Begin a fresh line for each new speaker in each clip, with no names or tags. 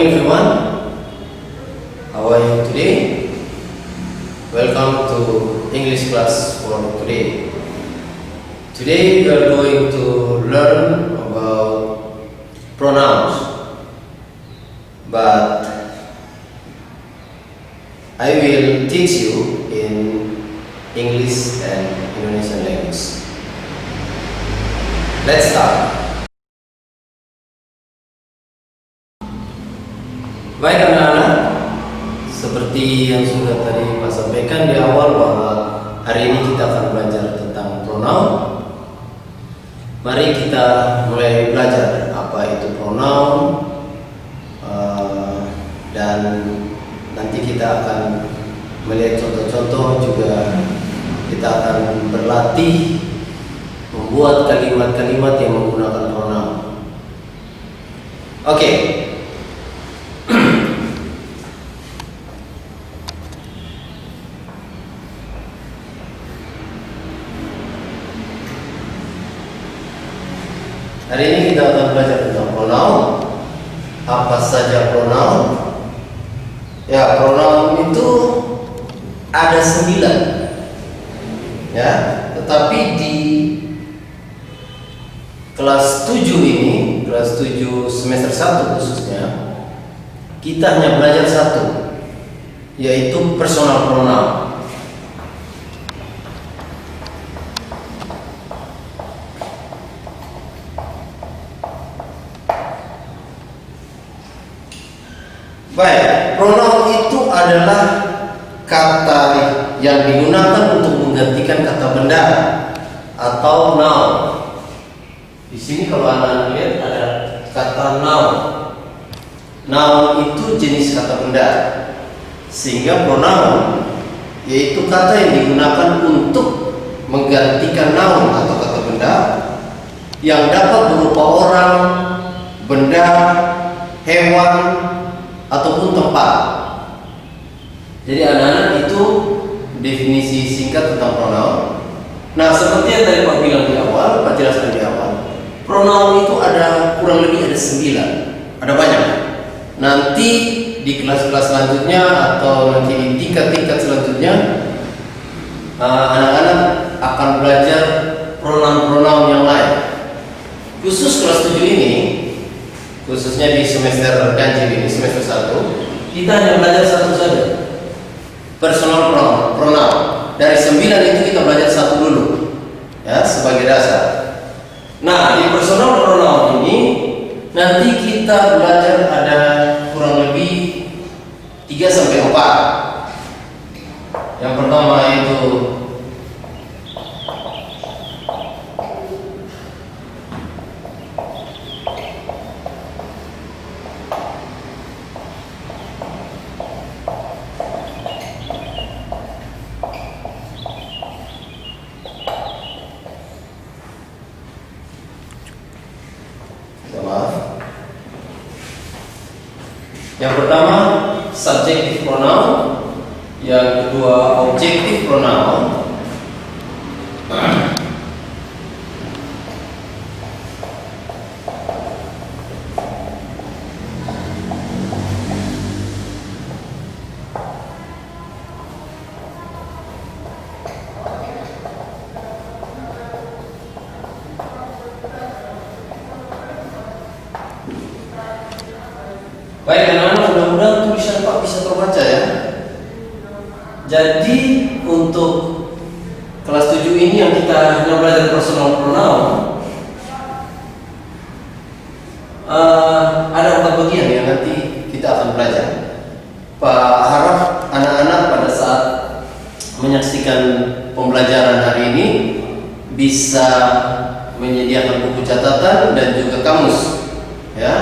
morning everyone, how are you today? Welcome to English class for today. Today we are going to learn about pronouns, but I will teach you in English and Indonesian language. Let's start. Baik anak-anak, seperti yang sudah tadi Pak sampaikan di awal bahwa hari ini kita akan belajar tentang pronoun. Mari kita mulai belajar apa itu pronoun, dan nanti kita akan melihat contoh-contoh, juga kita akan berlatih membuat kalimat-kalimat yang menggunakan pronoun. Oke. Hari ini kita akan belajar tentang pronoun. Apa saja pronoun? Ya, pronoun itu ada 9. Ya, tetapi di kelas 7 ini, kelas 7 semester 1 khususnya, kita hanya belajar satu, yaitu personal pronoun. Baik, pronoun itu adalah kata yang digunakan untuk menggantikan kata benda atau noun. Di sini kalau Anda lihat ada kata noun. Noun itu jenis kata benda, sehingga pronoun yaitu kata yang digunakan untuk menggantikan noun atau kata benda yang dapat berupa orang, benda, hewan, ataupun tempat. Jadi anak-anak, itu definisi singkat tentang pronoun. Nah, seperti yang tadi Pak bilang di awal, Pak jelaskan di awal, pronoun itu ada kurang lebih ada 9. Ada banyak. Nanti di kelas-kelas selanjutnya atau nanti di tingkat-tingkat selanjutnya, anak-anak akan belajar pronoun-pronoun yang lain. Khusus kelas 7 ini, khususnya di semester ganjil ini, semester 1, kita hanya belajar satu saja, personal pronoun. Dari 9 itu kita belajar satu dulu, ya, sebagai dasar. Nah, di personal pronoun ini nanti kita belajar ada kurang lebih 3 sampai 4. Yang pertama itu subjective pronoun, yang kedua objective pronoun, baik anak-anak, mudah-mudahan tulisan Pak bisa terbaca ya. Jadi untuk kelas 7 ini yang kita hanya belajar personal pronoun, ada 4 bagian yang nanti kita akan belajar. Pak harap anak-anak pada saat menyaksikan pembelajaran hari ini bisa menyediakan buku catatan dan juga kamus, ya.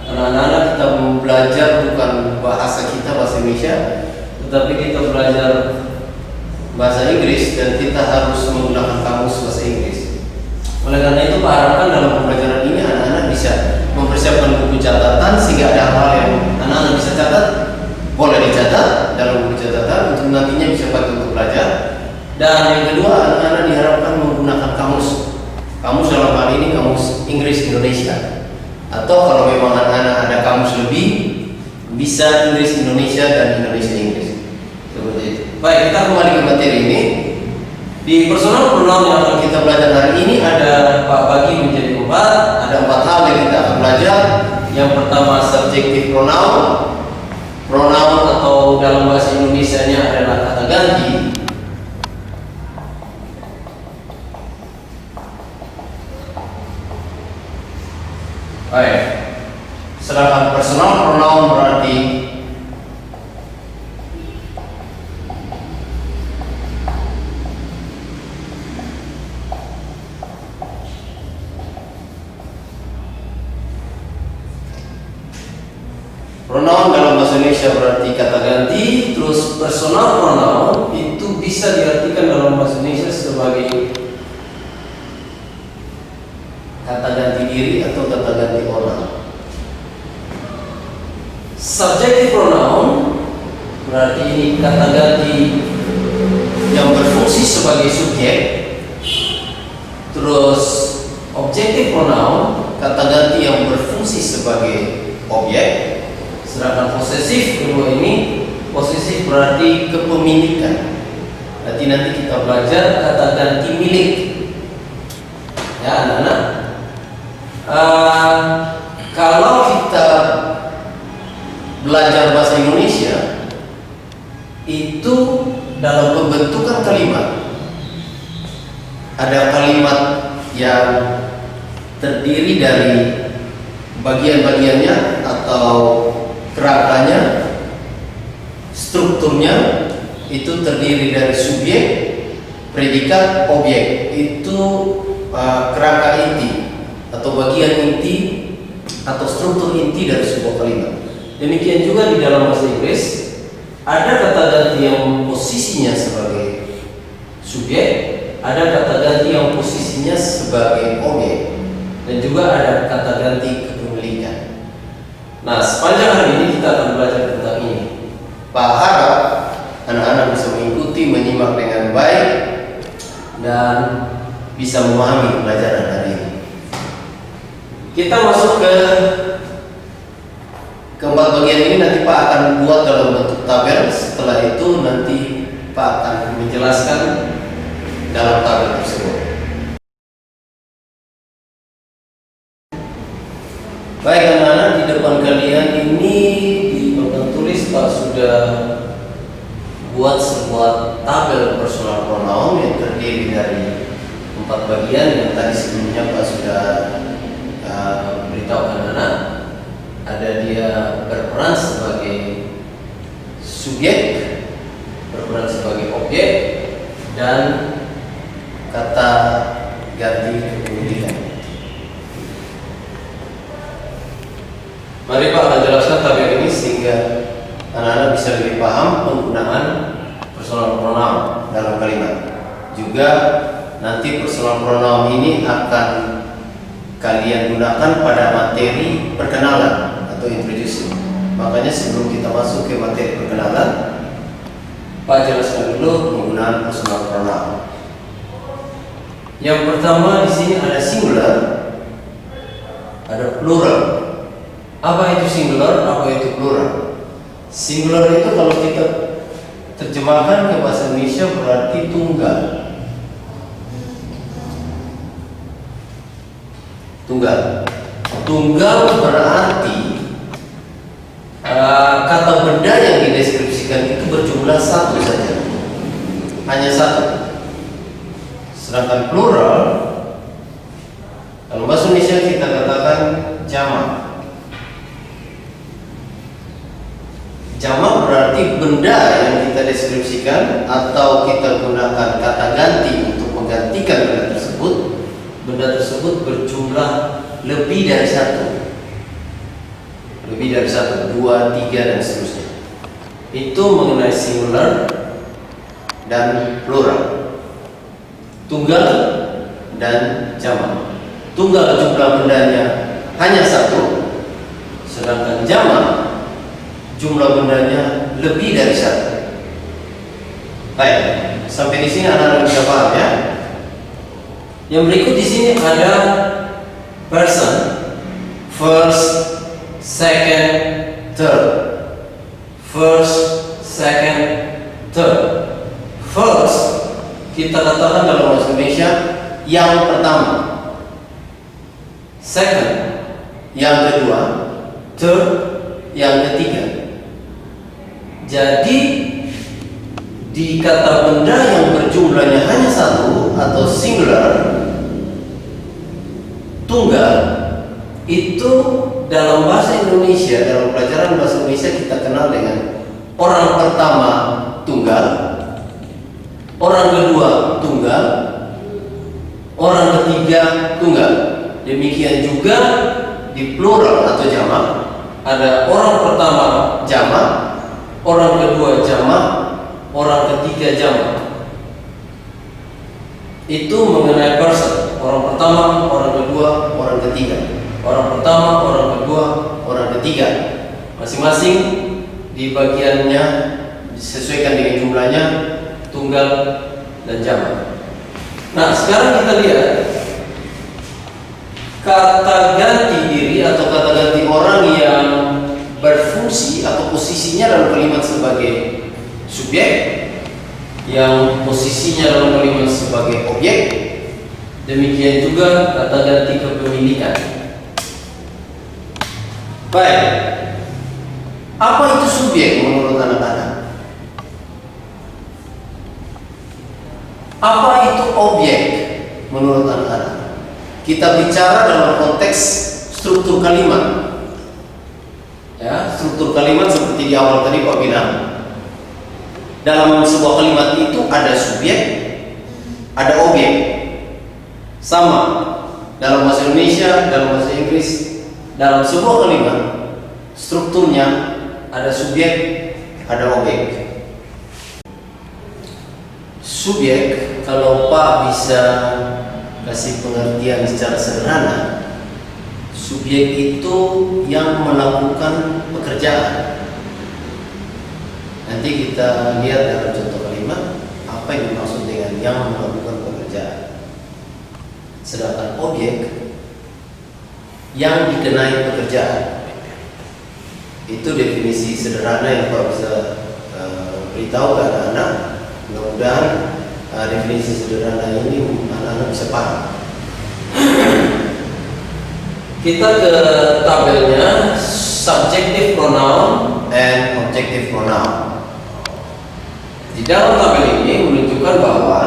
Anak-anak, kita belajar bukan bahasa kita, bahasa Indonesia, tetapi kita belajar bahasa Inggris dan kita harus menggunakan kamus bahasa Inggris. Oleh karena itu, Pak harapkan dalam pembelajaran ini anak-anak bisa mempersiapkan buku catatan, sehingga ada hal yang anak-anak bisa catat, boleh dicatat dalam buku catatan untuk nantinya bisa bantu untuk belajar. Dan yang kedua, anak-anak diharapkan menggunakan kamus. Kamus dalam hal ini kamus Inggris Indonesia. Atau kalau memang anak-anak ada kamus lebih, bisa Inggris Indonesia dan Indonesia Inggris. Seperti itu. Baik, kita kembali ke materi ini. Di personal pronoun yang akan kita belajar hari ini ada bagi menjadi 4. Ada 4 hal yang kita akan belajar. Yang pertama subjective pronoun. Pronoun atau dalam bahasa Indonesianya adalah kata ganti. Baik. Sedangkan personal pronoun berarti pronoun dalam bahasa Indonesia berarti kata ganti. Terus personal pronoun itu bisa diartikan dalam bahasa Indonesia sebagai kata ganti diri atau kata ganti orang. Subjective pronoun berarti ini kata ganti yang berfungsi sebagai subjek. Terus objective pronoun kata ganti yang berfungsi sebagai objek. Sedangkan posesif kedua ini, posesif berarti kepemilikan. Nanti kita belajar kata ganti milik. Ya anak-anak. Kalau kita belajar bahasa Indonesia itu dalam pembentukan kalimat ada kalimat yang terdiri dari bagian-bagiannya atau kerangkanya, strukturnya itu terdiri dari subjek, predikat, objek. Itu kerangka inti atau bagian inti atau struktur inti dari sebuah kalimat. Demikian juga di dalam bahasa Inggris ada kata ganti yang posisinya sebagai subjek, ada kata ganti yang posisinya sebagai objek, dan juga ada kata ganti kepemilikan. Nah, sepanjang hari ini kita akan belajar tentang ini. Pak harap anak-anak bisa mengikuti, menyimak dengan baik, dan bisa memahami pelajaran hari ini. Kita masuk ke keempat bagian ini. Nanti Pak akan buat dalam bentuk tabel. Setelah itu nanti Pak akan menjelaskan dalam tabel tersebut. Baik anak-anak, di depan kalian ini di papan tulis Pak sudah buat sebuah tabel personal pronoun yang terdiri dari 4 bagian yang tadi sebelumnya Pak sudah beritahu anak-anak. Ada dia berperan sebagai subjek, berperan sebagai objek, dan kata ganti kepemilikan. Mari Pak akan jelaskan tabel ini sehingga anak-anak bisa lebih paham penggunaan personal pronoun dalam kalimat. Juga nanti personal pronoun ini akan kalian gunakan pada materi perkenalan atau introduction. Makanya sebelum kita masuk ke materi perkenalan, Pak jelaskan dulu penggunaan personal pronoun. Yang pertama di sini ada singular, ada plural. Apa itu singular? Apa itu plural? Singular itu kalau kita terjemahkan ke bahasa Indonesia berarti tunggal. Tunggal berarti kata benda yang dideskripsikan itu berjumlah satu saja, hanya satu. Sedangkan plural, kalau bahasa Indonesia kita katakan jamak. Jamak berarti benda yang kita deskripsikan atau kita gunakan kata ganti untuk menggantikan benda tersebut. Benda tersebut berjumlah lebih dari satu, 2, 3 dan seterusnya. Itu mengenai singular dan plural, tunggal dan jamak. Tunggal jumlah bendanya hanya satu, sedangkan jamak jumlah bendanya lebih dari satu. Baik, sampai di sini anak-anak bisa paham ya. Yang berikut di sini ada person, first, second, third. first, second, third. First, kita katakan dalam bahasa Indonesia yang pertama. Second, yang kedua. Third, yang ketiga. Jadi di kata benda yang berjumlahnya hanya satu atau singular, tunggal, itu dalam bahasa Indonesia, dalam pelajaran bahasa Indonesia kita kenal dengan orang pertama tunggal, orang kedua tunggal, orang ketiga tunggal. Demikian juga di plural atau jamak, ada orang pertama jamak, orang kedua jamak, orang ketiga jamak. Itu mengenai person. Orang pertama, orang kedua, orang ketiga. Orang pertama, orang kedua, orang ketiga. Masing-masing di bagiannya disesuaikan dengan jumlahnya, tunggal dan jamak. Nah, sekarang kita lihat kata ganti diri atau kata ganti orang yang berfungsi atau posisinya dalam kalimat sebagai subjek, yang posisinya dalam kalimat sebagai objek. Demikian juga kata ganti kepemilikan. Baik, apa itu subjek menurut anak-anak? Apa itu objek menurut anak-anak? Kita bicara dalam konteks struktur kalimat. Ya, struktur kalimat seperti di awal tadi Pak bilang. Dalam sebuah kalimat itu ada subjek, ada objek. Sama dalam bahasa Indonesia, dalam bahasa Inggris, dalam sebuah kalimat strukturnya ada subjek, ada objek. Subjek, kalau Pak bisa kasih pengertian secara sederhana, subjek itu yang melakukan pekerjaan. Nanti kita lihat dalam contoh kalimat apa yang dimaksud dengan yang melakukan pekerjaan. Sedangkan objek yang dikenai pekerjaan. Itu definisi sederhana yang Pak bisa beritahu ke anak-anak. Mudah-mudahan definisi sederhana ini anak-anak bisa paham. Kita ke tabelnya subjective pronoun and objective pronoun. Di dalam tabel ini menunjukkan bahwa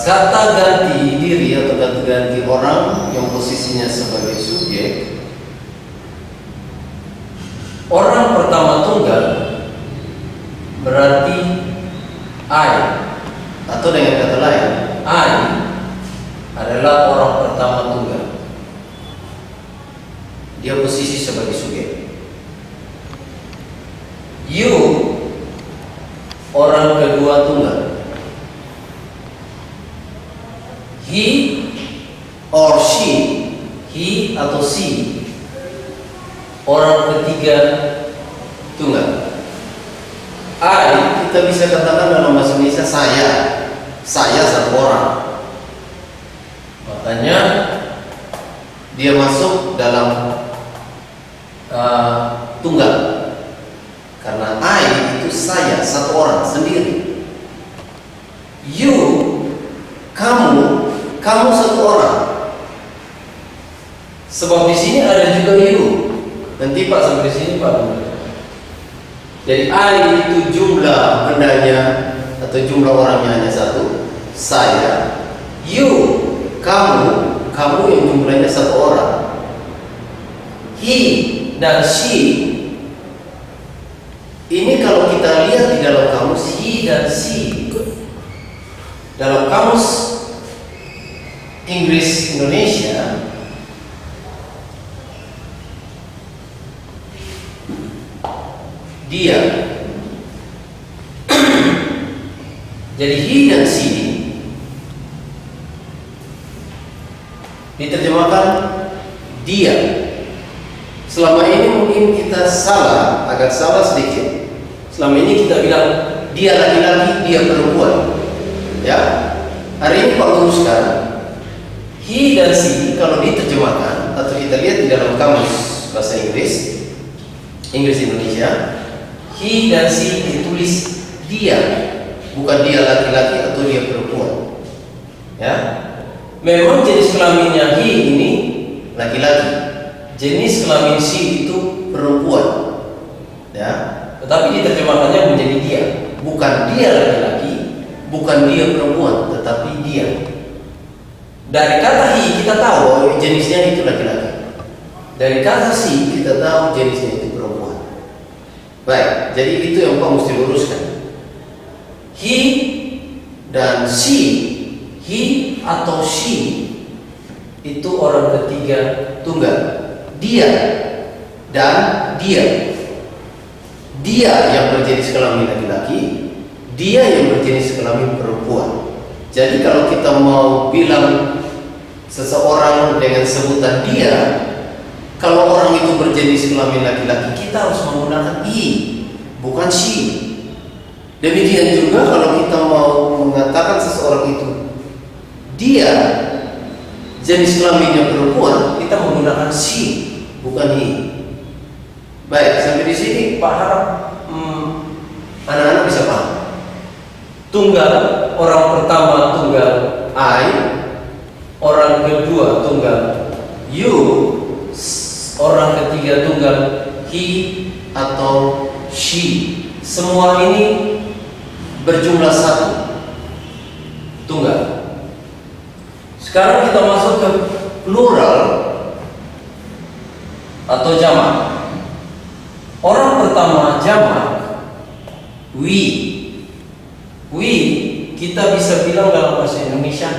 kata ganti diri atau kata ganti orang yang posisinya sebagai subjek, orang pertama tunggal berarti I, atau dengan kata lain I adalah orang pertama tunggal. Dia posisi sebagai subjek. You orang kedua tunggal. He or she, he atau she, orang ketiga tunggal. I kita bisa katakan dalam bahasa Indonesia saya satu orang. Makanya dia masuk dalam tunggal. Karena I itu saya satu orang sendiri. You kamu satu orang. Sebab di sini ada juga you. Nanti Pak sampai sini Pak. Jadi I itu jumlah bendanya atau jumlah orangnya hanya satu. Saya, you, kamu yang jumlahnya satu orang. He dan she. Ini kalau kita lihat di dalam kamus he dan she. Dalam kamus Inggris Indonesia dia. Jadi he dan she diterjemahkan dia. Selama ini mungkin kita salah, agak salah sedikit. Selama ini kita bilang dia laki-laki, dia perempuan. Ya, hari ini Pak luruskan he dan she kalau diterjemahkan atau kita lihat di dalam kamus bahasa Inggris Inggris Indonesia, he dan she ditulis dia, bukan dia laki-laki atau dia perempuan. Ya, memang jenis kelaminnya he ini laki-laki, jenis kelamin she itu perempuan. Ya, tetapi diterjemahkannya menjadi dia, bukan dia laki-laki, bukan dia perempuan, tetapi dia. Dari kata he kita tahu jenisnya itu laki-laki. Dari kata she kita tahu jenisnya itu perempuan. Baik, jadi itu yang Pak mesti luruskan. He dan she, he atau she itu orang ketiga tunggal. Dia dan dia. Dia yang berjenis kelamin laki-laki, dia yang berjenis kelamin perempuan. Jadi kalau kita mau bilang seseorang dengan sebutan dia, kalau orang itu berjenis kelamin laki-laki, kita harus menggunakan i, bukan she. Demikian juga kalau kita mau mengatakan seseorang itu dia jenis kelaminnya perempuan, kita menggunakan she, bukan i. Baik, sampai di sini Pak harap anak-anak bisa paham. Tunggal, orang pertama tunggal I, orang kedua tunggal you, orang ketiga tunggal he atau she. Semua ini berjumlah satu tunggal. Sekarang kita masuk ke plural atau jamak. Orang pertama jamak we. We kita bisa bilang dalam bahasa Indonesia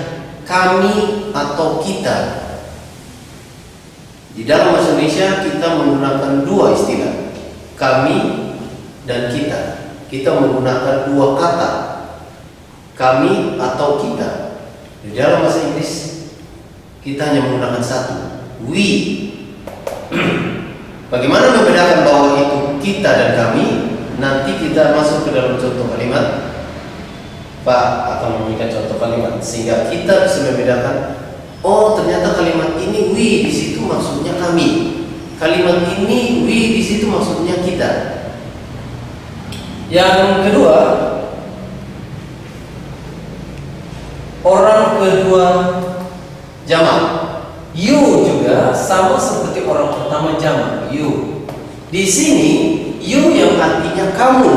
kami atau kita. Di dalam bahasa Indonesia kita menggunakan dua istilah, kami dan kita. Kita menggunakan dua kata, kami atau kita. Di dalam bahasa Inggris kita hanya menggunakan satu, we. Bagaimana membedakan bahwa itu kita dan kami? Nanti kita masuk ke dalam contoh kalimat. Pak akan memberikan contoh kalimat sehingga kita bisa membedakan. Oh, ternyata kalimat ini we di situ maksudnya kami. Kalimat ini we di situ maksudnya kita. Yang kedua, orang kedua jamak. You juga sama seperti orang pertama jamak. You. Di sini you yang artinya kamu,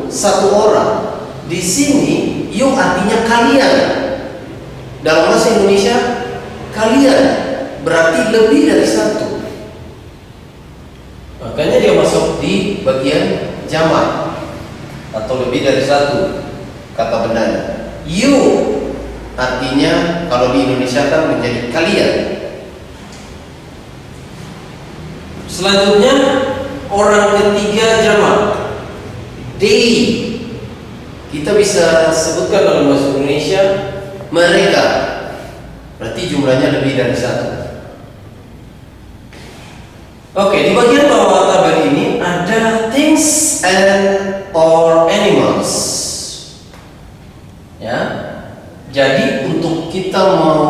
satu orang. Di sini you artinya kalian. Dalam bahasa Indonesia kalian berarti lebih dari satu. Makanya dia masuk di bagian jamak atau lebih dari satu kata bendanya. You artinya kalau di Indonesia kan menjadi kalian. Selanjutnya orang ketiga jamak they. Kita bisa sebutkan dalam bahasa Indonesia mereka. Berarti jumlahnya lebih dari satu. Oke, di bagian bawah tabel ini ada things and or animals. Ya. Jadi untuk kita mau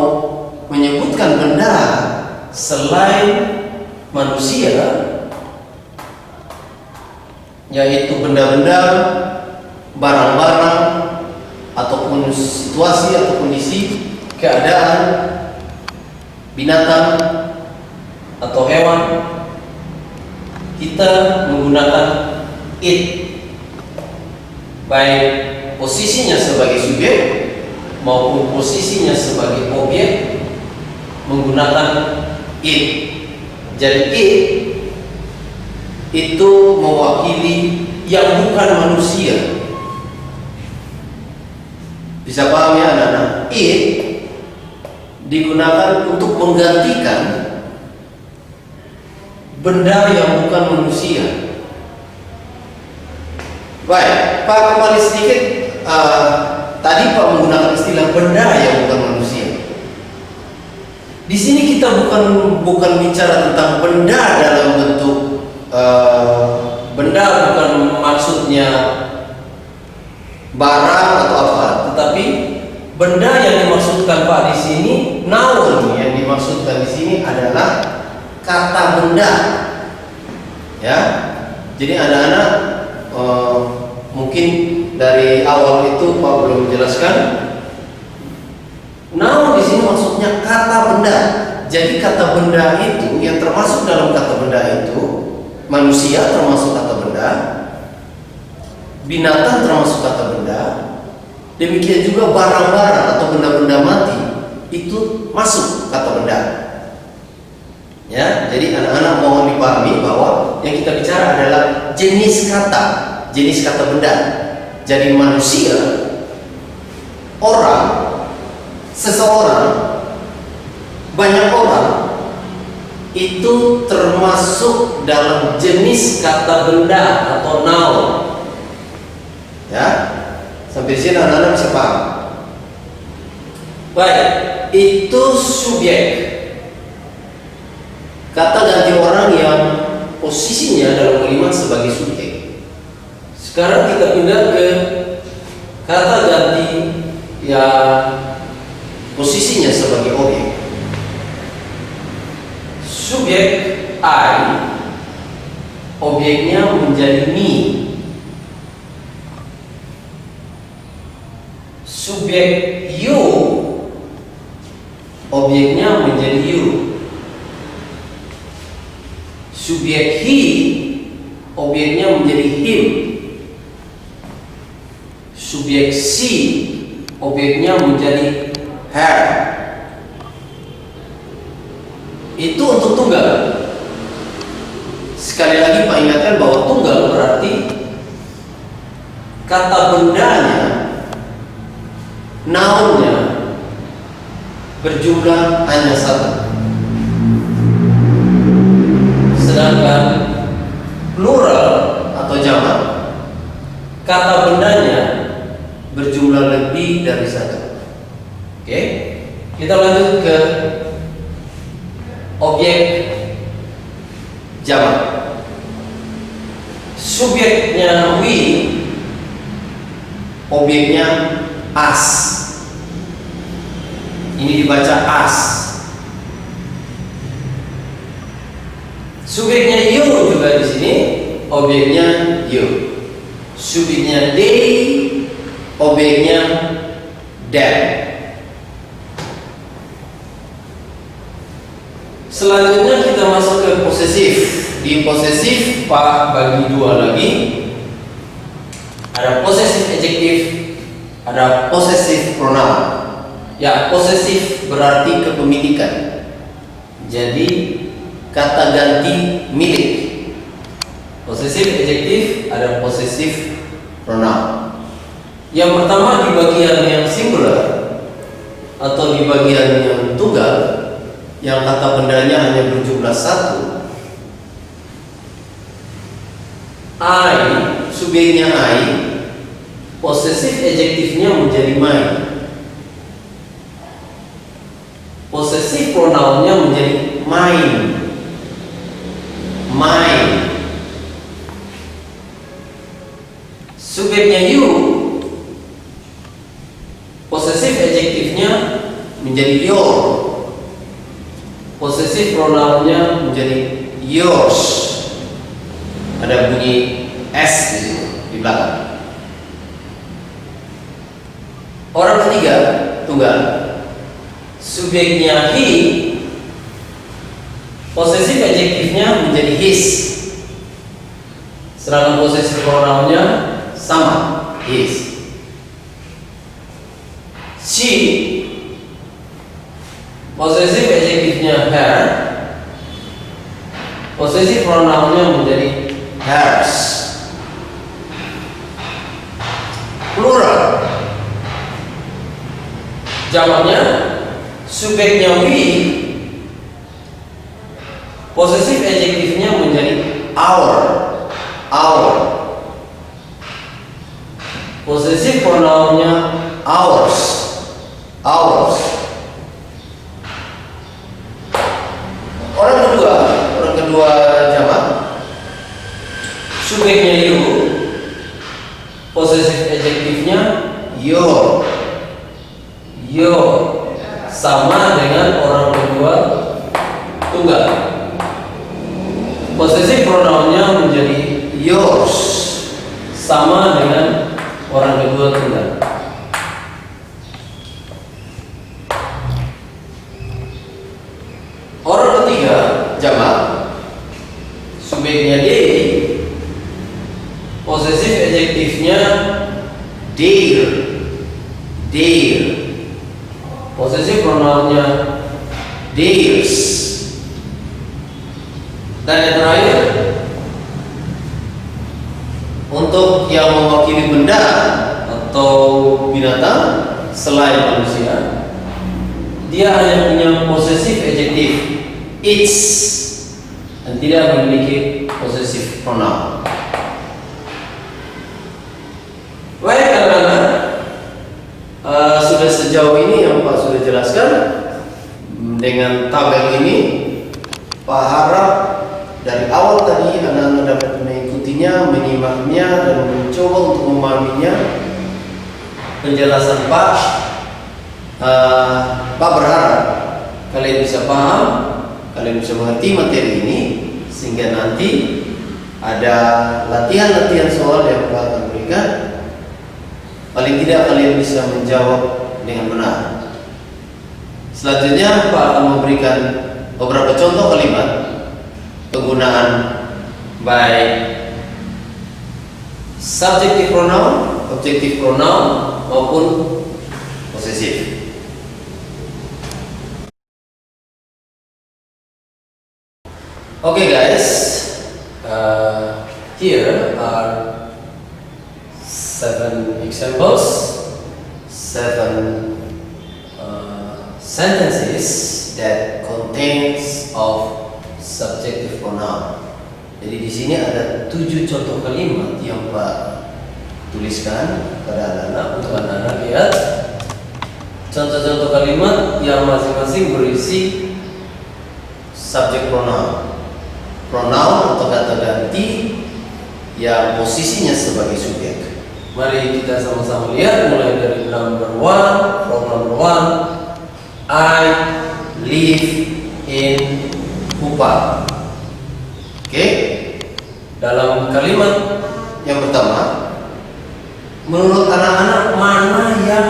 menyebutkan benda selain manusia, yaitu benda-benda, barang-barang, ataupun situasi atau kondisi, keadaan, binatang atau hewan, kita menggunakan it, baik posisinya sebagai subjek maupun posisinya sebagai objek, menggunakan it. Jadi it itu mewakili yang bukan manusia. Bisa paham ya anak-anak? It digunakan untuk menggantikan benda yang bukan manusia. Baik, Pak kembali sedikit. Tadi Pak menggunakan istilah benda yang bukan manusia. Di sini kita bukan bicara tentang benda dalam bentuk benda, bukan maksudnya barang atau apa, tetapi benda yang dimaksudkan Pak di sini, noun yang dimaksudkan di sini adalah kata benda. Ya. Jadi anak-anak mungkin dari awal itu Pak belum menjelaskan. Noun di sini maksudnya kata benda. Jadi kata benda itu yang termasuk dalam kata benda itu manusia termasuk kata benda, binatang termasuk kata benda, demikian juga barang-barang atau benda-benda mati itu masuk kata benda. Ya, jadi anak-anak mohon dipahami bahwa yang kita bicara adalah jenis kata benda. Jadi manusia, orang, seseorang, banyak orang itu termasuk dalam jenis kata benda atau noun. Ya, sampai sini anak-anak bisa paham. Baik, itu subjek. Kata ganti orang yang posisinya dalam kalimat sebagai subjek. Sekarang kita pindah ke kata ganti yang posisinya sebagai objek. Subjek I, objeknya menjadi me. Subjek you, objeknya menjadi you. Subjek he, objeknya menjadi him. Subjek she, objeknya menjadi her. Itu untuk tunggal. Sekali lagi Pak ingatkan bahwa tunggal berarti kata bendanya, nounnya berjumlah hanya satu. Sedangkan plural atau jamak, kata bendanya berjumlah lebih dari satu. Oke, kita lanjut ke objek jamak. Subjeknya we, objeknya us. Ini dibaca us. Subjeknya you juga di sini, objeknya you. Subjeknya they, objeknya them. Selanjutnya kita masuk ke posesif. Di posesif Pak bagi dua lagi. Ada posesif adjektif, ada posesif pronoun. Ya, posesif berarti kepemilikan. Jadi kata ganti milik. Posesif adjektif, ada posesif pronoun. Yang pertama di bagian yang singular atau di bagian yang tunggal, yang kata bendanya hanya berjumlah satu. I, subjeknya I, posesif adjektifnya menjadi my. Posesif pronounnya menjadi mine. Mine. Subjeknya you, posesif adjektifnya menjadi your. Posesif pronounnya menjadi yours. Ada bunyi S di belakang. Orang ketiga tunggal, subjeknya he, posesif adjektifnya menjadi his. Sedangkan posesif pronounnya sama, his. She, posesif adjektifnya her, posesif pronounnya menjadi hers. Plural, jamaknya subjeknya we, posesif adjektifnya menjadi our. Posesif pronounnya ours. Orang kedua jamak, subjeknya you, posesif adjektifnya your. Sama dengan orang kedua tunggal. Posesif pronounnya menjadi yours sama dengan orang kedua tunggal. Orang ketiga jamak, subjeknya they, posesif adjektifnya their, posesif pronounnya theirs, dan yang terakhir untuk yang mewakili benda atau binatang selain manusia, dia hanya punya posesif adjektif its dan tidak memiliki posesif pronoun. Baik anak-anak, sudah sejauh ini yang Pak sudah jelaskan dengan tabel ini, Pak harap dari awal tadi anak-anak dapat mengikutinya, menyimaknya, dan mencoba untuk memahaminya. Penjelasan Pak, Pak berharap kalian bisa paham, kalian bisa mengerti materi ini, sehingga nanti ada latihan-latihan soal yang Pak akan berikan. Paling tidak kalian bisa menjawab dengan benar. Selanjutnya Pak akan memberikan beberapa contoh kalimat penggunaan baik subjective pronoun, objective pronoun maupun posesif. Okay guys, here are 7 examples, 7 sentences that contains of subjective pronoun. Jadi di sini ada 7 contoh kalimat yang Pak tuliskan pada anak-anak untuk anak-anak lihat. Contoh-contoh kalimat yang masing-masing berisi subject pronoun, pronoun atau kata ganti yang posisinya sebagai subjek. Mari kita sama-sama lihat mulai dari number 1. From number 1, I live in Kupang. Oke, dalam kalimat yang pertama, menurut anak-anak mana yang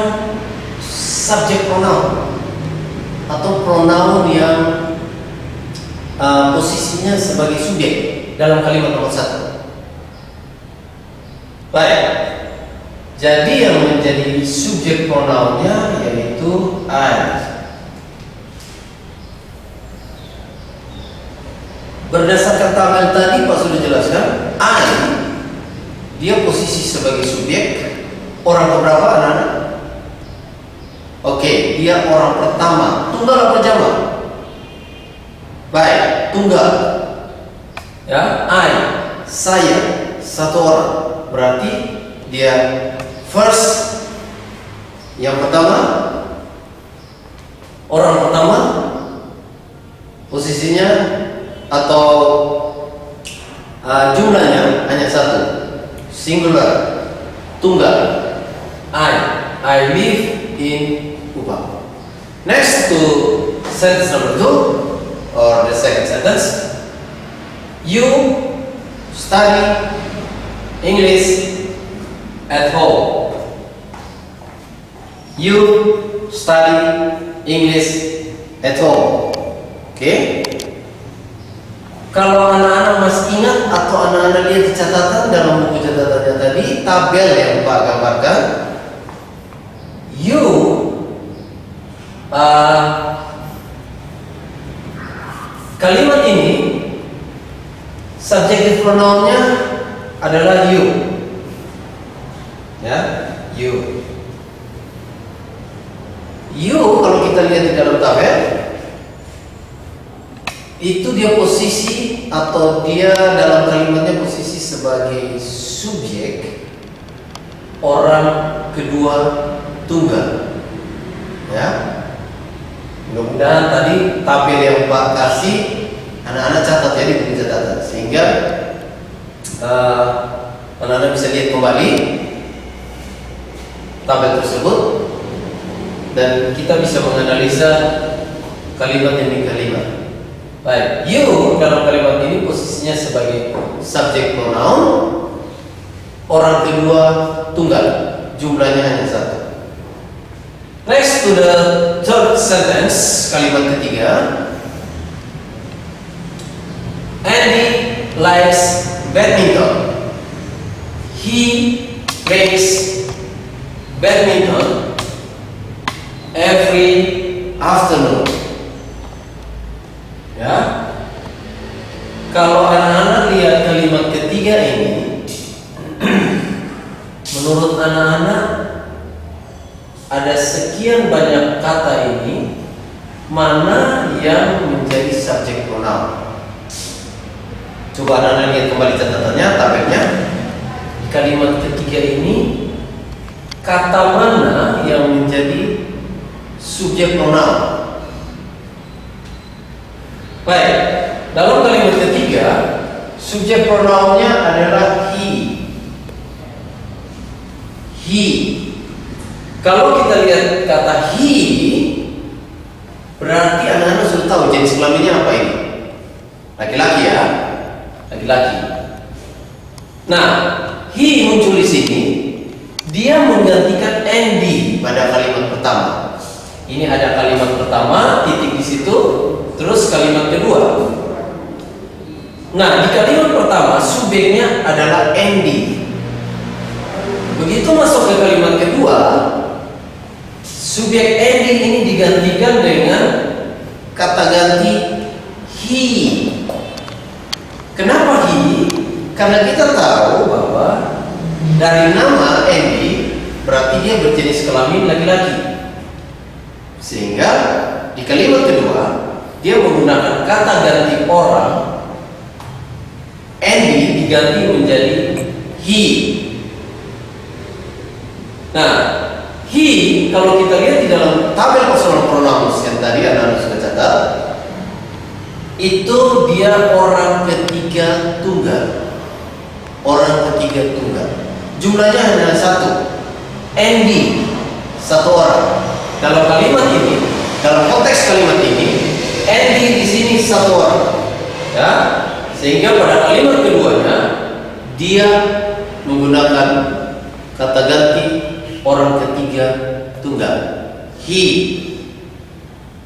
subjek pronoun atau pronoun yang posisinya sebagai subjek dalam kalimat nomor 1? Baik, jadi yang menjadi subjek pronounnya yaitu I. Berdasarkan tabel tadi Pak sudah jelaskan, I dia posisi sebagai subjek orang keberapa anak-anak? Oke, dia orang pertama. Tunggal apa jamak? Baik, tunggal. Ya, I, saya, satu orang. Berarti dia first, yang pertama, orang pertama, posisinya atau jumlahnya hanya satu, singular, tunggal. I live in Kupang. Next to sentence number 2, or the second sentence, you study English at home. You study English at home. Oke? Kalau anak-anak masih ingat atau anak-anak lihat di catatan dalam buku catatannya tadi, tabel yang Pak gambarkan, you kalimat ini subjective pronounnya adalah you. Ya, you. You kalau kita lihat di dalam tabel, itu dia posisi atau dia dalam kalimatnya posisi sebagai subjek orang kedua tunggal. Ya, mudah-mudahan tadi tabel yang Pak kasih anak-anak catat ya di buku catatan, sehingga anak-anak bisa lihat kembali tabel tersebut dan kita bisa menganalisa kalimat demi kalimat. Baik, you dalam kalimat ini posisinya sebagai subjek pronoun, orang kedua tunggal, jumlahnya hanya satu. Next to the third sentence, kalimat ketiga. Andy likes badminton. He plays badminton every afternoon. Ya, kalau anak-anak lihat kalimat ketiga ini, menurut anak-anak ada sekian banyak kata ini, mana yang menjadi subjek pronoun? Coba anak-anak lihat kembali catatannya, tabelnya. Di kalimat ketiga ini, kata mana yang menjadi subjek pronoun? Baik, dalam kalimat ketiga, subjek pronounnya adalah he. He. Kalau kita lihat kata he, berarti anak-anak sudah tahu jenis kelaminnya apa ini. Laki-laki ya, laki-laki. Nah, he muncul di sini, dia menggantikan Andy pada kalimat pertama. Ini ada kalimat pertama, titik di situ, terus kalimat kedua. Nah, di kalimat pertama subjeknya adalah Andy. Begitu masuk ke kalimat kedua, subjek Andy ini digantikan dengan kata ganti he. Kenapa he? Karena kita tahu bahwa dari nama Andy berarti dia berjenis kelamin laki-laki. Sehingga di kalimat kedua dia menggunakan kata ganti orang, Andy diganti menjadi he. Nah, he kalau kita lihat di dalam tabel personal pronouns yang tadi Anda sudah catat, itu dia orang ketiga tunggal. Orang ketiga tunggal. Jumlahnya hanya satu. Andy, satu orang. Dalam kalimat ini, dalam konteks kalimat ini, Andy di sini satu orang. Ya, sehingga pada kalimat keduanya dia menggunakan kata ganti orang ketiga tunggal, he.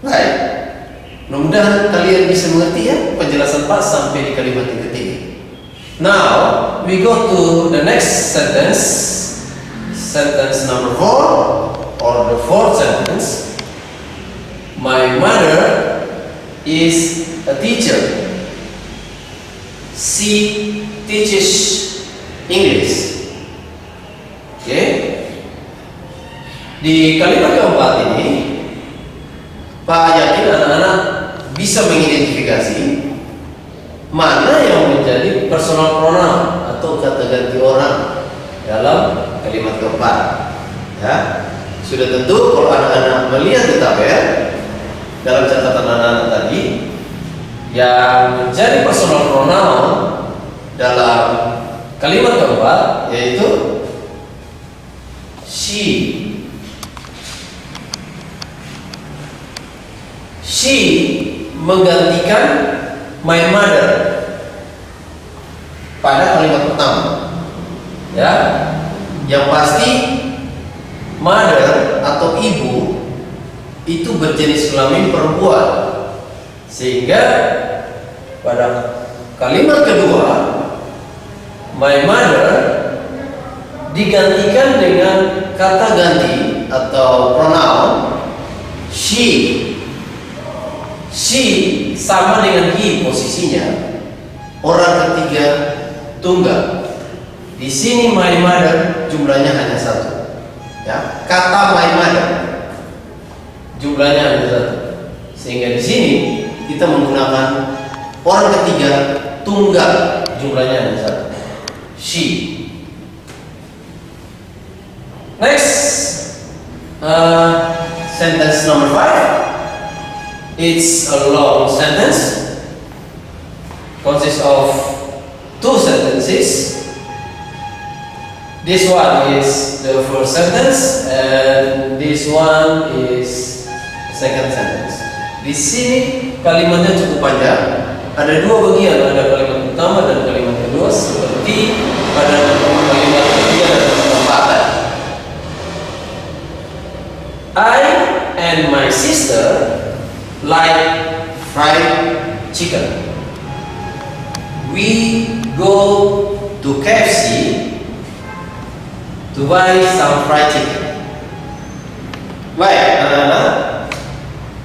Baik, mudah-mudahan kalian bisa mengerti ya penjelasan Pak sampai di kalimat yang ketiga. Now we go to the next sentence, sentence number 4 or the fourth sentence. My mother is a teacher. She teaches English. Oke. Di kalimat keempat ini, Pak yakin anak-anak bisa mengidentifikasi mana yang menjadi personal pronoun atau kata ganti orang dalam kalimat keempat. Ya, sudah tentu kalau anak-anak melihat di tabel dalam catatan anak-anak tadi, yang menjadi personal pronoun dalam kalimat keempat yaitu she. She menggantikan my mother pada kalimat pertama. Ya, yang pasti mother atau ibu itu berjenis kelamin perempuan, sehingga pada kalimat kedua my mother digantikan dengan kata ganti atau pronoun she. She sama dengan he posisinya, orang ketiga tunggal. Di sini my mother jumlahnya hanya satu. Ya, kata my mother jumlahnya hanya satu. Sehingga di sini kita menggunakan orang ketiga tunggal, jumlahnya hanya satu. She. Next, sentence number 5. It's a long sentence, consists of 2 sentences. This one is the first sentence, and this one is second sentence. Di sini kalimatnya cukup panjang. Ada dua bagian, ada kalimat utama dan kalimat kedua, seperti pada kalimat ketiga dan keempat. I and my sister like fried chicken. We go to KFC to buy some fried chicken. Baik, anak-anak.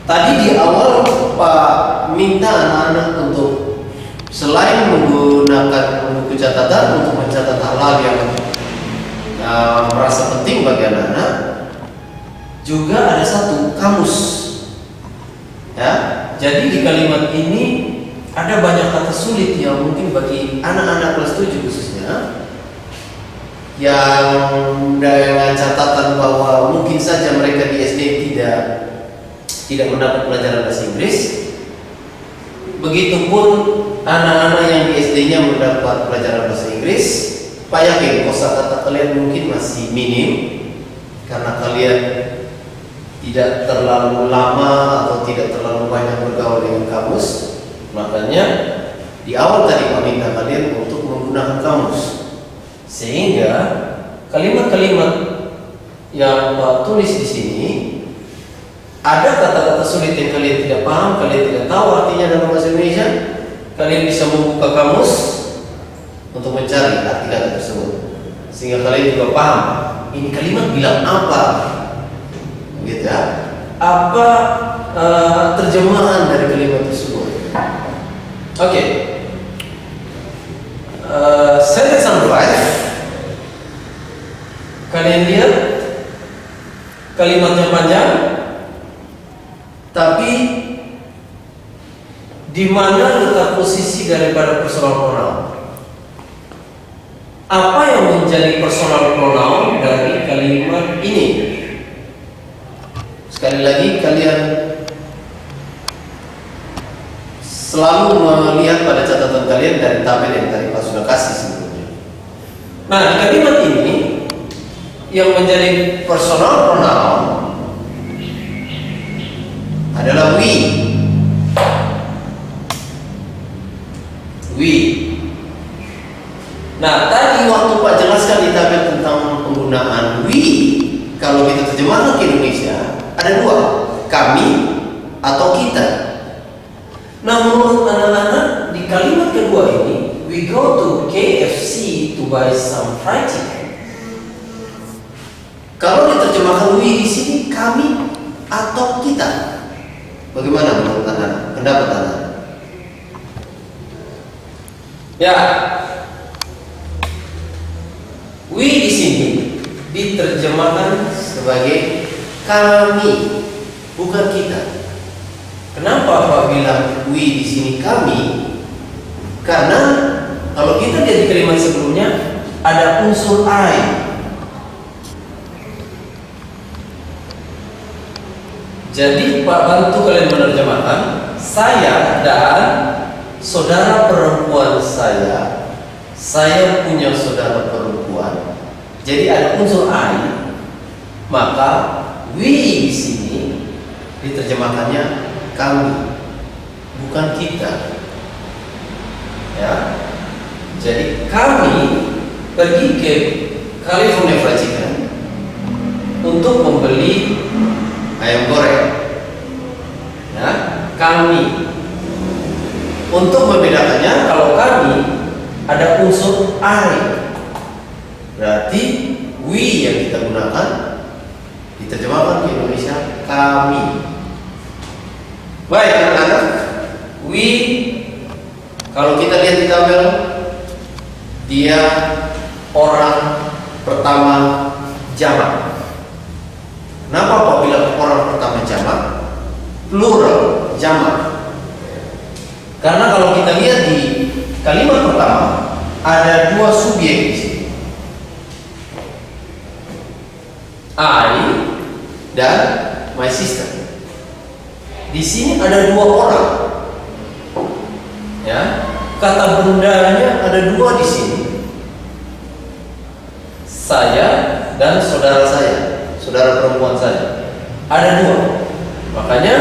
Tadi di awal Pak minta anak-anak untuk selain menggunakan buku catatan untuk mencatat hal-hal yang merasa penting bagi anak-anak, juga ada satu kamus. Ya, jadi di kalimat ini ada banyak kata sulit yang mungkin bagi anak-anak kelas 7 khususnya, yang dengan catatan bahwa mungkin saja mereka di SD tidak mendapat pelajaran bahasa Inggris. Begitupun anak-anak yang di SD-nya mendapat pelajaran bahasa Inggris. Pak yakin kosakata kalian mungkin masih minim karena kalian tidak terlalu lama atau tidak terlalu banyak bergaul dengan kamus. Makanya di awal tadi Pak minta kalian untuk menggunakan kamus, sehingga kalimat-kalimat yang Pak tulis di sini ada kata-kata sulit yang kalian tidak paham, kalian tidak tahu artinya dalam bahasa Indonesia, kalian bisa membuka kamus untuk mencari arti kata tersebut, sehingga kalian juga paham ini kalimat bilang apa, gitu ya, apa terjemahan dari kalimat tersebut. Oke. Sentence number 5. Kalian lihat kalimatnya panjang, tapi di mana letak posisi daripada personal pronoun? Apa yang menjadi personal pronoun dari kalimat ini? Sekali lagi, kalian selalu melihat pada catatan kalian dari tabel yang tadi Pak sudah kasih sebelumnya. Nah, di kalimat ini yang menjadi personal pronoun adalah we. We. Nah, tadi waktu Pak jelaskan di tabel tentang penggunaan we, kalau kita terjemahkan ke Indonesia ada dua, kami atau kita. Nah, menurut anak-anak di kalimat kedua ini, we go to KFC to buy some fried chicken. Kalau diterjemahkan we di sini, kami atau kita, bagaimana menurut anak-anak? Pendapat anak-anak? Ya, we di sini diterjemahkan sebagai kami, bukan kita. Kenapa Pak bilang we di sini kami? Karena kalau kita lihat di kalimat sebelumnya ada unsur I. Jadi Pak bantu kalian menerjemahkan, saya dan saudara perempuan saya punya saudara perempuan. Jadi ada unsur I, maka we di sini diterjemahkannya kami, bukan kita. Ya, jadi kami pergi ke California Fried Chicken untuk membeli ayam goreng. Ya, kami. Untuk membedakannya, kalau kami ada unsur I, berarti we yang kita gunakan diterjemahkan ke Indonesia kami. Baik anak-anak, we kalau kita lihat di tabel, dia orang pertama jamak. Kenapa Pak bilang orang pertama jamak? Plural, jamak. Karena kalau kita lihat di kalimat pertama ada dua subjek di sini, I dan my sister. Di sini ada dua orang. Ya, kata bendanya ada dua di sini. Saya dan saudara saya, saudara perempuan saya. Ada dua. Makanya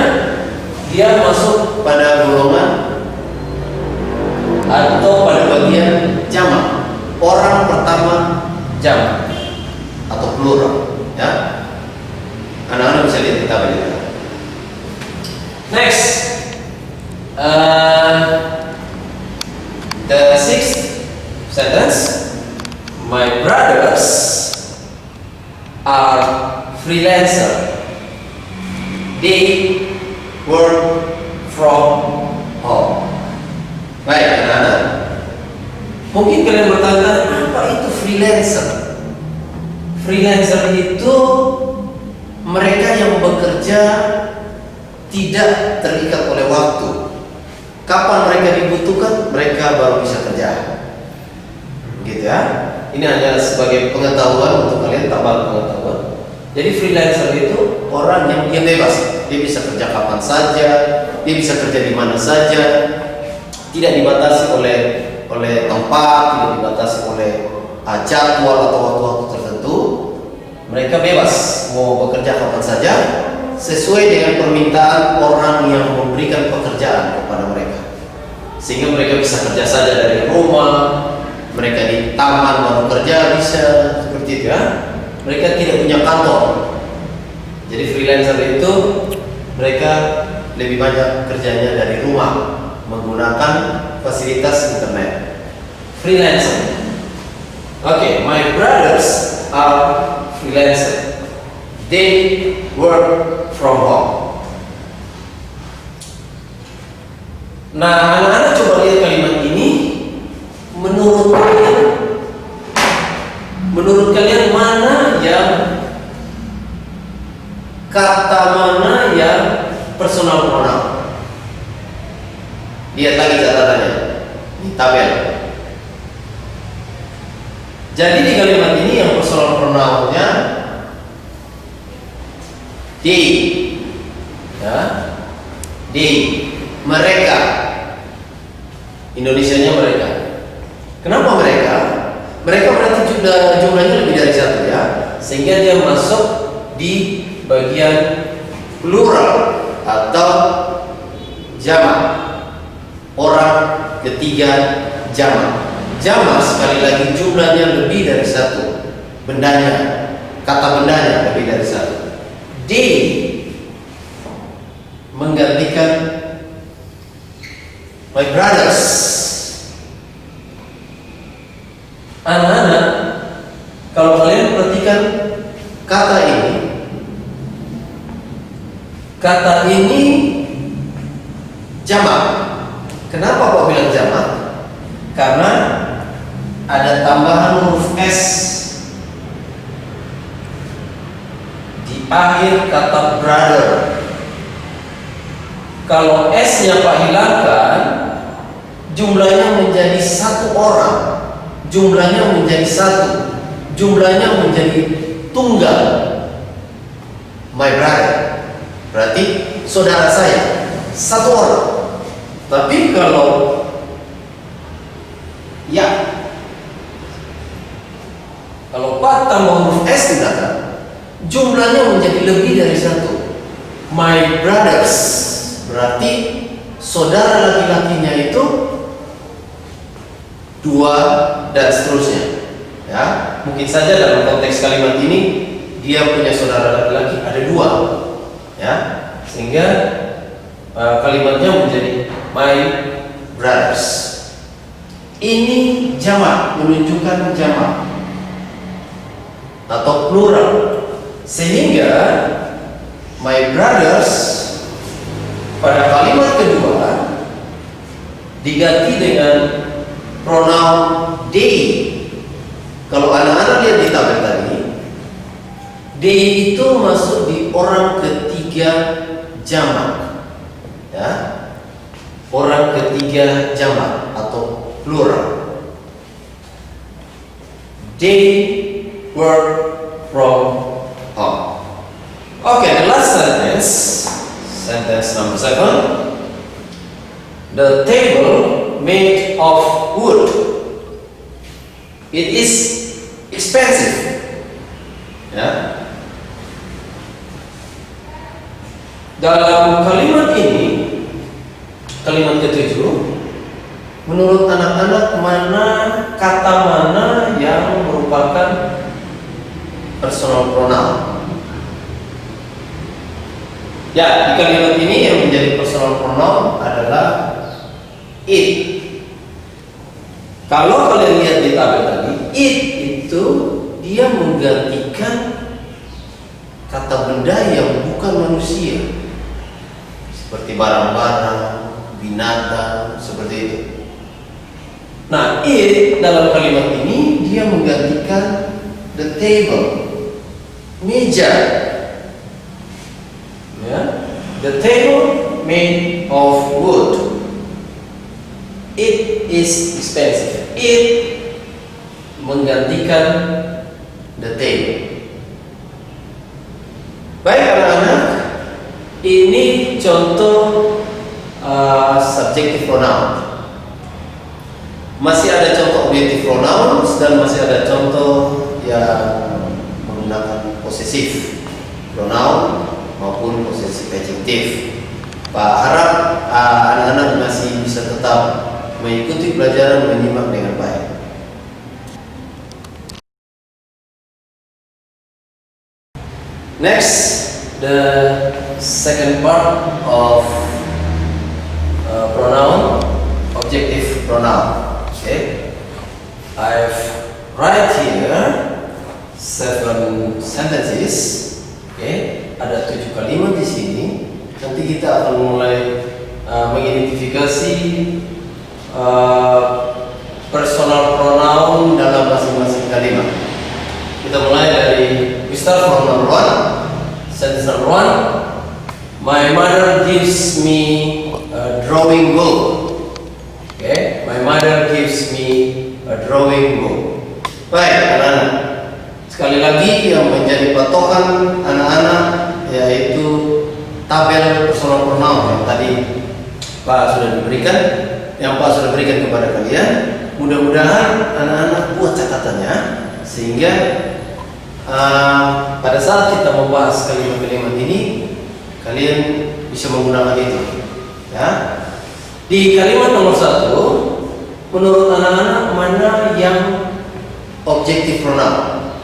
di dia masuk pada golongan atau pada bagian jamak. Orang pertama jamak atau plural, ya. Anak-anak bisa lihat di tabel ini. Next, the sixth sentence. My brothers are freelancer. They work from home. Baik, anak-anak. Mungkin kalian bertanya, apa itu freelancer? Freelancer itu mereka yang bekerja tidak terikat oleh waktu. Kapan mereka dibutuhkan, mereka baru bisa kerja. Gitu ya. Ini hanya sebagai pengetahuan untuk kalian, tambah pengetahuan. Jadi freelancer itu orang yang bebas. Dia bisa kerja kapan saja, dia bisa kerja di mana saja, tidak dibatasi oleh tempat, tidak dibatasi oleh jadwal atau waktu-waktu tertentu. Mereka bebas mau bekerja kapan saja sesuai dengan permintaan orang yang memberikan pekerjaan kepada mereka. Sehingga mereka bisa kerja saja dari rumah, mereka di taman baru kerja bisa, seperti itu ya. Mereka tidak punya kantor. Jadi freelancer itu mereka lebih banyak kerjanya dari rumah menggunakan fasilitas internet. Freelancer. Okay, my brothers are freelancer. They work from home. Nah, anak-anak coba lihat kalimat ini. Menurut kalian mana yang kata mana yang personal pronoun? Lihat lagi catatannya di tabel. Jadi di kalimat ini yang personal pronounnya they, ya, they, mereka. Indonesianya mereka. Kenapa mereka? Mereka berarti jumlahnya lebih dari satu ya, sehingga dia masuk di bagian plural atau jamak. Orang ketiga jamak. Jamak sekali lagi jumlahnya lebih dari satu. Bendanya, kata bendanya lebih dari satu. They menggantikan my brothers. Anak-anak, kalau kalian perhatikan kata ini jamak. Kenapa kok bilang jamak? Karena ada tambahan huruf S di akhir kata brother. Kalau S-nya Pak hilangkan, jumlahnya menjadi satu orang, jumlahnya menjadi satu, jumlahnya menjadi tunggal. My brother, berarti saudara saya, satu orang. Tapi kalau kalau Pak tambah huruf S di belakang, jumlahnya menjadi lebih dari satu. My brothers, berarti saudara laki-lakinya itu dua dan seterusnya. Ya, mungkin saja dalam konteks kalimat ini dia punya saudara laki-laki ada dua, ya, sehingga kalimatnya menjadi my brothers. Ini jamak, menunjukkan jamak atau plural, sehingga my brothers pada kalimat kedua diganti dengan pronoun they. Kalau anak-anak lihat di tabel tadi, they itu masuk di orang ketiga jamak, ya, orang ketiga jamak atau plural. They work from home. Okay, the last sentence, sentence number 7. The table made of wood. It is expensive. Ya. Dalam kalimat ini kalimat ketujuh, menurut anak-anak kata mana yang merupakan personal pronoun? Ya, di kalimat ini yang menjadi personal pronoun adalah it. Kalau kalian lihat di tabel tadi, it itu dia menggantikan kata benda yang bukan manusia, seperti barang-barang, binatang, seperti itu. Nah, it dalam kalimat ini dia menggantikan the table, meja. Ya, the table made of wood. It is expensive. It menggantikan the table. Baik anak-anak, ini contoh subjective pronoun. Masih ada contoh objective pronouns dan masih ada contoh yang menggunakan possessive pronoun maupun possessive adjective. Pak harap anak-anak masih bisa tetap mengikuti pelajaran, menyimak dengan baik. Next, the second part of pronoun, objective pronoun. Okay, I've write here 7 sentences. Okay, ada 7 kalimat di sini. Nanti kita akan mulai mengidentifikasi personal pronoun dalam masing-masing kalimat. Kita mulai dari, we start from number 1. Sentence number 1. My mother gives me a drawing book. Okay, my mother gives me a drawing book. Baik anak-anak, sekali lagi yang menjadi patokan anak-anak yaitu tabel personal pronoun yang tadi Pak sudah diberikan, yang Pak sudah berikan kepada kalian. Mudah-mudahan anak-anak buat catatannya sehingga pada saat kita membahas kalimat-kalimat ini kalian bisa menggunakan itu. Ya. Di kalimat nomor 1, menurut anak-anak mana yang objective pronoun?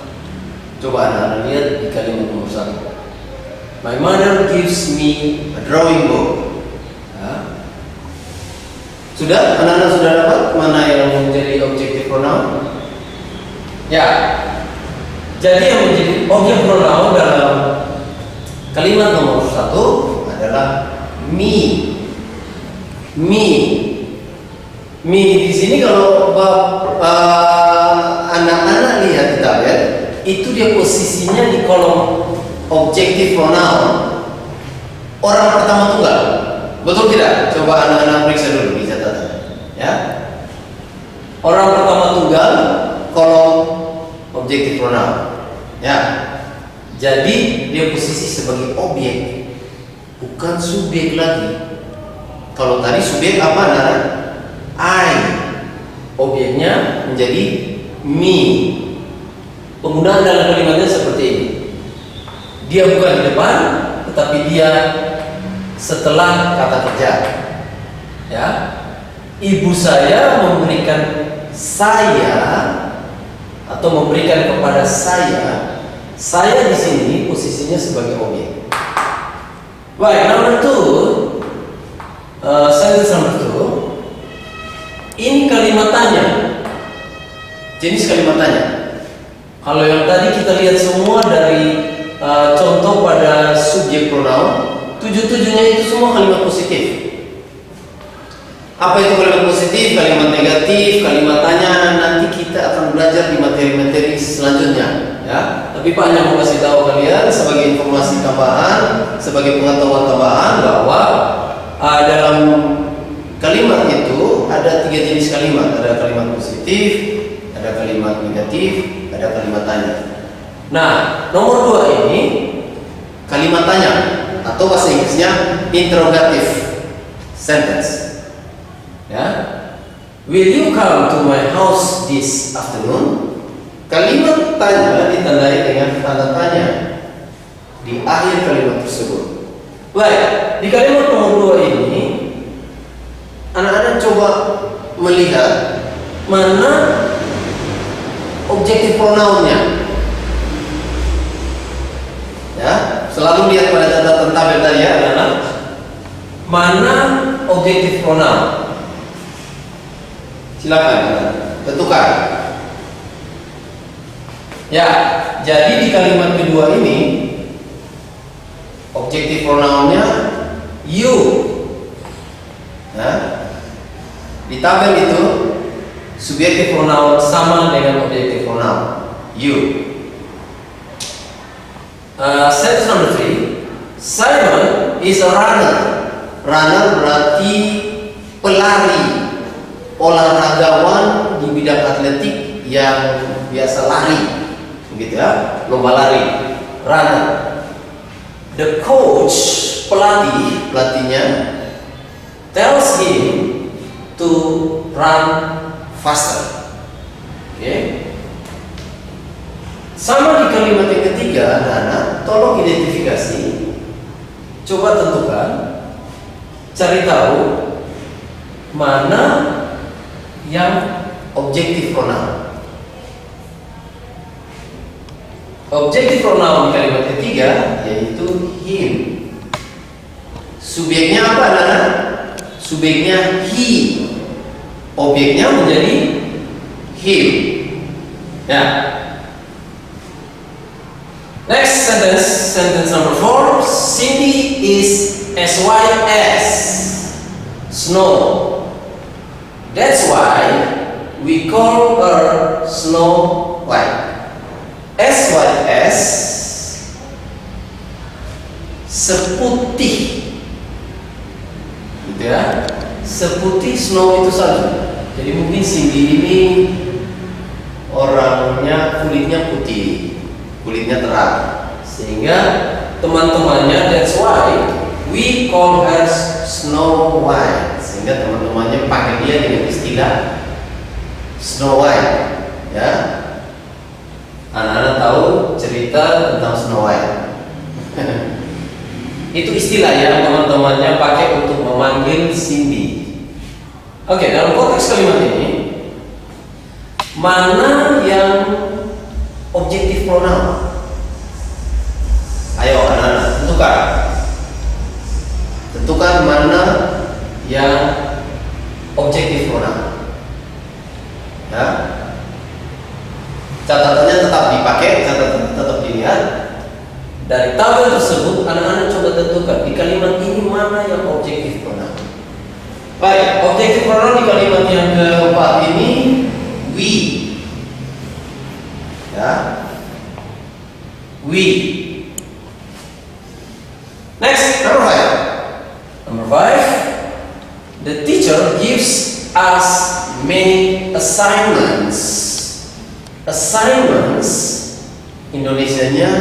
Coba anak-anak lihat di kalimat nomor 1. My mother gives me a drawing book. Ya. Sudah? Anak-anak sudah dapat mana yang menjadi objective pronoun? Ya. Jadi yang menjadi objek pronoun dalam kalimat nomor 1 adalah me. Me di sini kalau anak-anak lihat di tabel, itu dia posisinya di kolom objective pronoun orang pertama tunggal. Betul tidak? Coba anak-anak periksa dulu di catatan. Ya. Orang pertama tunggal kolom objective pronoun. Ya. Jadi dia posisi sebagai objek, bukan subjek lagi. Kalau tadi subjek apa Nara? I. Objeknya menjadi me. Penggunaan dalam kalimatnya seperti ini. Dia bukan di depan, tetapi dia setelah kata kerja. Ya. Ibu saya memberikan saya atau memberikan kepada saya. Saya di sini posisinya sebagai objek. Baik, number 2. Sentence number 2. Ini kalimat tanya. Jenis kalimat tanya. Kalau yang tadi kita lihat semua dari contoh pada subjek pronoun, 7-7-nya itu semua kalimat positif. Apa itu kalimat positif, kalimat negatif, kalimat tanya? Nanti kita akan belajar di materi-materi selanjutnya. Ya. Tapi Pak hanya mau kasih tahu kalian sebagai informasi tambahan, sebagai pengetahuan tambahan bahwa dalam kalimat itu ada 3 jenis kalimat. Ada kalimat positif, ada kalimat negatif, ada kalimat tanya. Nah, nomor 2 ini kalimat tanya atau bahasa Inggrisnya interrogative sentence. Ya, will you come to my house this afternoon? Kalimat tanya ditandai dengan tanda tanya di akhir kalimat tersebut. Baik, di kalimat nomor 2 ini anak-anak coba melihat mana objektif pronounnya. Ya, selalu lihat pada catatan tabel tadi ya, anak-anak. Mana objektif pronoun? Silakan tentukan. Ya, jadi di kalimat kedua ini objektif pronounnya you. Nah, di tabel itu subjektif pronoun sama dengan objektif pronoun you. Sentence number 3. Simon is a runner. Runner berarti pelari, olahragawan di bidang atletik yang biasa lari, begitu ya, lomba lari. Runner. The coach, pelatihnya tells him to run faster. Oke. Sama di kalimat yang ketiga, anak-anak, tolong identifikasi. Coba tentukan, cari tahu mana yang objektif pronoun. Objektif pronoun di kalimat ketiga yaitu him. Subjeknya apa, anak-anak? Subjeknya he. Objeknya menjadi him. Ya. Next sentence, sentence number 4. Cindy is as white as snow. That's why we call her Snow White. As white as, seputih, gitu ya. Seputih snow itu salju. Jadi mungkin Cindy ini orangnya kulitnya putih, kulitnya terang, sehingga teman-temannya, that's why we call her Snow White, sehingga teman-temannya pakai dia dengan istilah Snow White. Ya, anak-anak tahu cerita tentang Snow White. Itu istilah yang teman-temannya pakai untuk memanggil Cindy. Oke, dalam konteks kalimat ini, mana yang objektif pronoun? Ayo anak-anak, tentukan. Tentukan mana yang objektif pronoun. Ya. Catatannya tetap dipakai, catatan tetap dilihat. Dari tabel tersebut, anak-anak coba tentukan di kalimat ini mana yang objektif pronoun. Baik, objektif pronoun di kalimat yang keempat ini we. Ya, we. Next, number 5. Number 5, the teacher gives us many assignments. Assignments, Indonesianya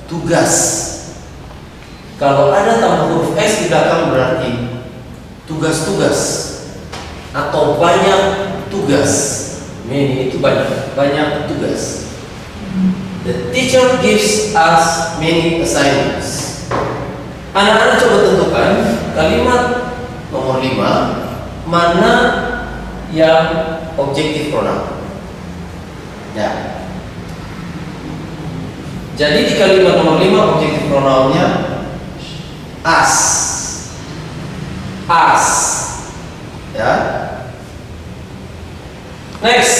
tugas. Kalau ada tambah huruf S di belakang berarti tugas-tugas atau banyak tugas. Many itu banyak tugas. The teacher gives us many assignments. Anak-anak coba tentukan kalimat nomor 5 mana yang objektif pronoun. Ya. Jadi di kalimat nomor 5 objektif pronounnya us. Us. Ya. Next,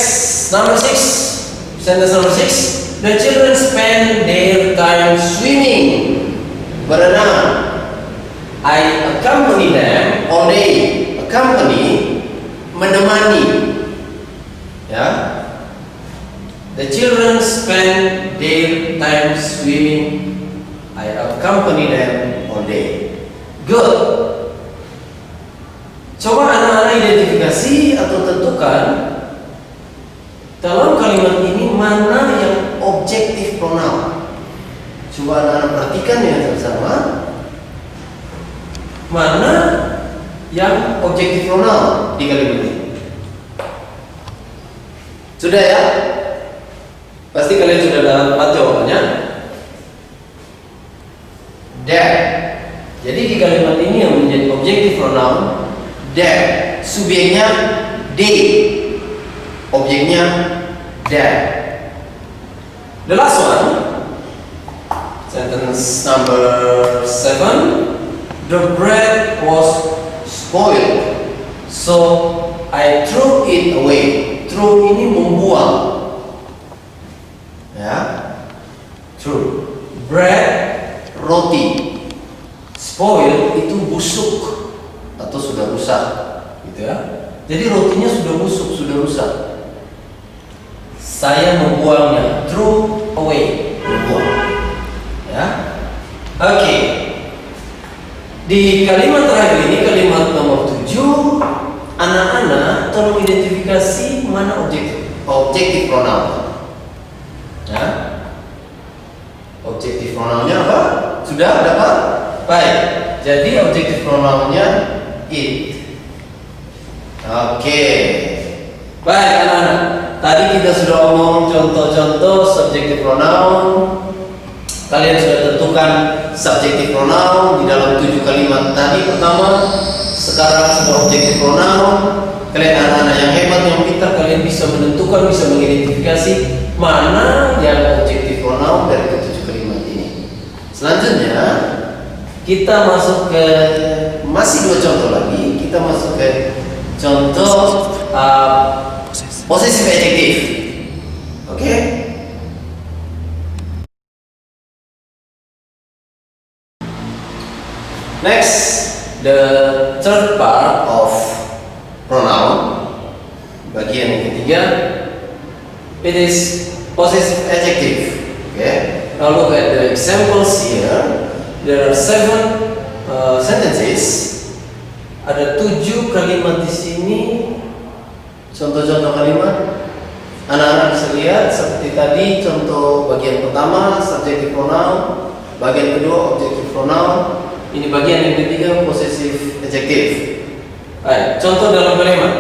number 6. Sentence number 6. The children spend their time swimming. Berenang. I accompany them all day. Accompany, menemani. Ya. The children spend their time swimming. I accompany them all day. Good. Coba anak-anak identifikasi atau tentukan dalam kalimat ini mana yang objektif pronoun. Coba anak-anak perhatikan ya bersama. Mana yang objektif pronoun di kalimat ini? Sudah ya? Pasti kalian sudah dapat jawabannya. That. Jadi di kalimat ini yang menjadi objektif pronoun that. subjeknya they, objeknya that. The last one, sentence number 7. The bread was spoiled, so I threw it away. Throw ini membuang, ya. Throw. Bread, roti. Spoil itu busuk atau sudah rusak, gitu ya. Jadi rotinya sudah busuk, sudah rusak. Saya membuangnya. Throw away, membuang. Ya. Oke. Di kalimat terakhir ini, kalimat nomor 7, anak-anak tolong identifikasi mana objektif pronoun. Ya. Objektif pronounnya apa? Sudah dapat? Baik. Jadi objektif pronounnya it. Oke. Baik anak-anak. Tadi kita sudah omong contoh-contoh subjektif pronoun. Kalian sudah tentukan subjektif pronoun di dalam 7 kalimat tadi pertama. Sekarang sudah objektif pronoun. Kalian anak-anak yang hebat, yang pintar, kalian bisa menentukan, bisa mengidentifikasi mana yang objektif pronoun dari ke-7 kalimat ini. Selanjutnya kita masuk ke masih 2 contoh lagi. Kita masuk ke contoh possessive adjective. Oke? Next, the third part of pronoun, bagian yang ketiga, it is possessive adjective. Okay. Now look at the examples here. There are 7 sentences. Ada 7 kalimat di sini. Contoh-contoh kalimat. Anak-anak bisa lihat seperti tadi. Contoh bagian pertama subjective pronoun, bagian kedua objective pronoun. Ini bagian yang ketiga possessive adjective. Baik, contoh dalam kalimat.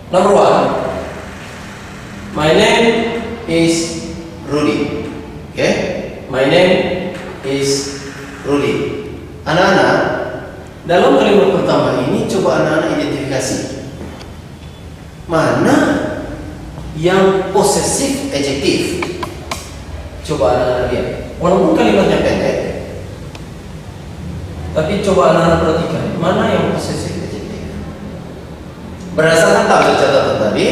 Number 1. My name is Rudy. Okay? My name is Rudy. Anak-anak, dalam kalimat pertama ini coba anak-anak identifikasi mana yang possessive adjective. Coba anak-anak lihat. Walaupun kalimatnya pendek, tapi coba anak-anak perhatikan mana yang possessive adjective. Berdasarkan tabel catatan tadi,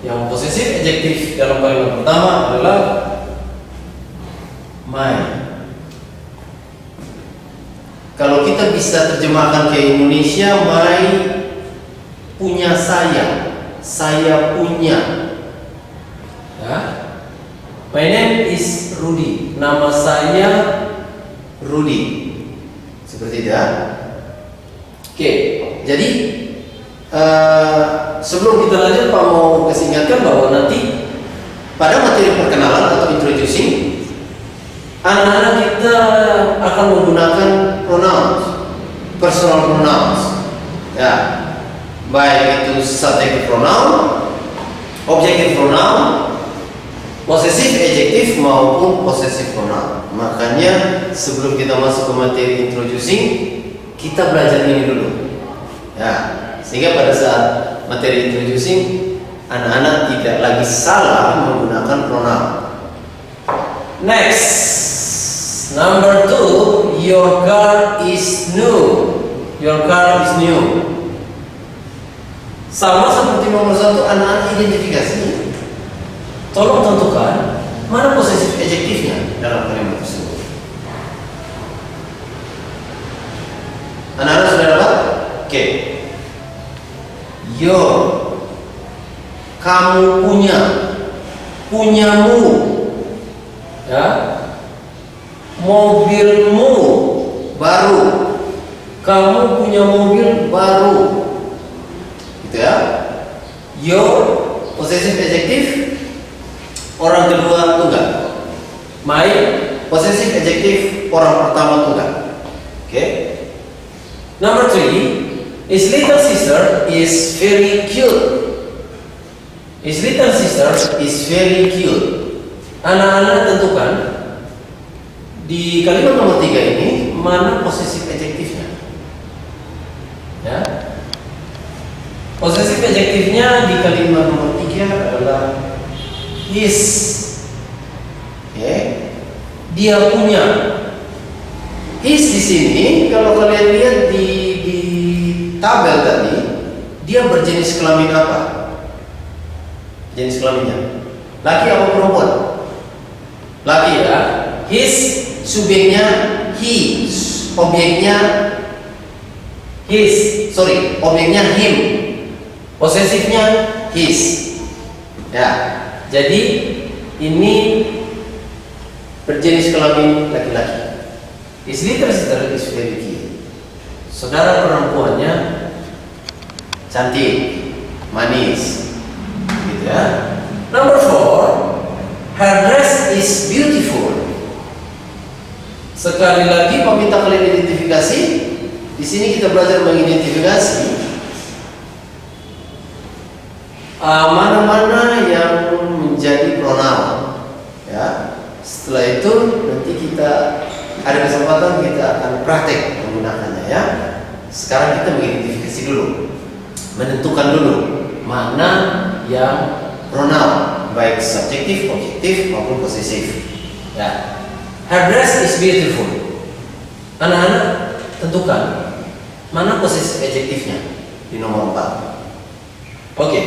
yang possessive adjective dalam kalimat pertama adalah my. Kalau kita bisa terjemahkan ke Indonesia, my punya saya punya. Ya. My name is Rudy. Nama saya Rudy. Seperti itu ya. Oke, jadi sebelum kita lanjut, Pak mau kasih ingatkan bahwa nanti pada materi perkenalan atau introducing, anak-anak kita akan menggunakan pronouns, personal pronouns, ya, baik itu subjective pronoun, objective pronoun, possessive adjective maupun possessive pronoun. Makanya sebelum kita masuk ke materi introducing, kita belajar ini dulu, ya, sehingga pada saat materi introducing anak-anak tidak lagi salah menggunakan pronoun. Next, number 2, your car is new. Your car is new. Sama seperti nomor 1, anak-anak identifikasi. Tolong tentukan mana possessive adjektifnya dalam kalimat tersebut. Anak-anak sudah dapat? Oke. Your, kamu punya, punyamu, ya. Mobilmu baru, kamu punya mobil baru, gitu ya. Your possessive adjective, orang kedua tunggal. My possessive adjective, orang pertama tunggal. Okay. Number 3, his little sister is very cute. His little sister is very cute. Anak-anak tentukan di kalimat nomor 3 ini mana possessive adjektifnya. Ya. Posesif adjektifnya di kalimat nomor 3 adalah his. Oke. Dia punya. His di sini kalau kalian lihat di tabel tadi, dia berjenis kelamin apa? Jenis kelaminnya laki apa perempuan? Laki ya. His subjeknya he, objeknya objeknya him, posesifnya his. Ya, jadi ini berjenis kelamin laki-laki. His literature is very key. Saudara perempuannya cantik, manis, gitu ya. Number 4, her dress is beautiful. Sekali lagi meminta kalian identifikasi. Di sini kita belajar mengidentifikasi mana-mana yang menjadi pronoun. Ya. Setelah itu nanti kita ada kesempatan kita akan praktek menggunakannya ya. Sekarang kita mengidentifikasi dulu, menentukan dulu mana yang pronoun, baik subjektif, objektif maupun posesif. Ya. Her dress is beautiful. Anak-anak tentukan mana posesif adjektifnya di nomor 4. Oke,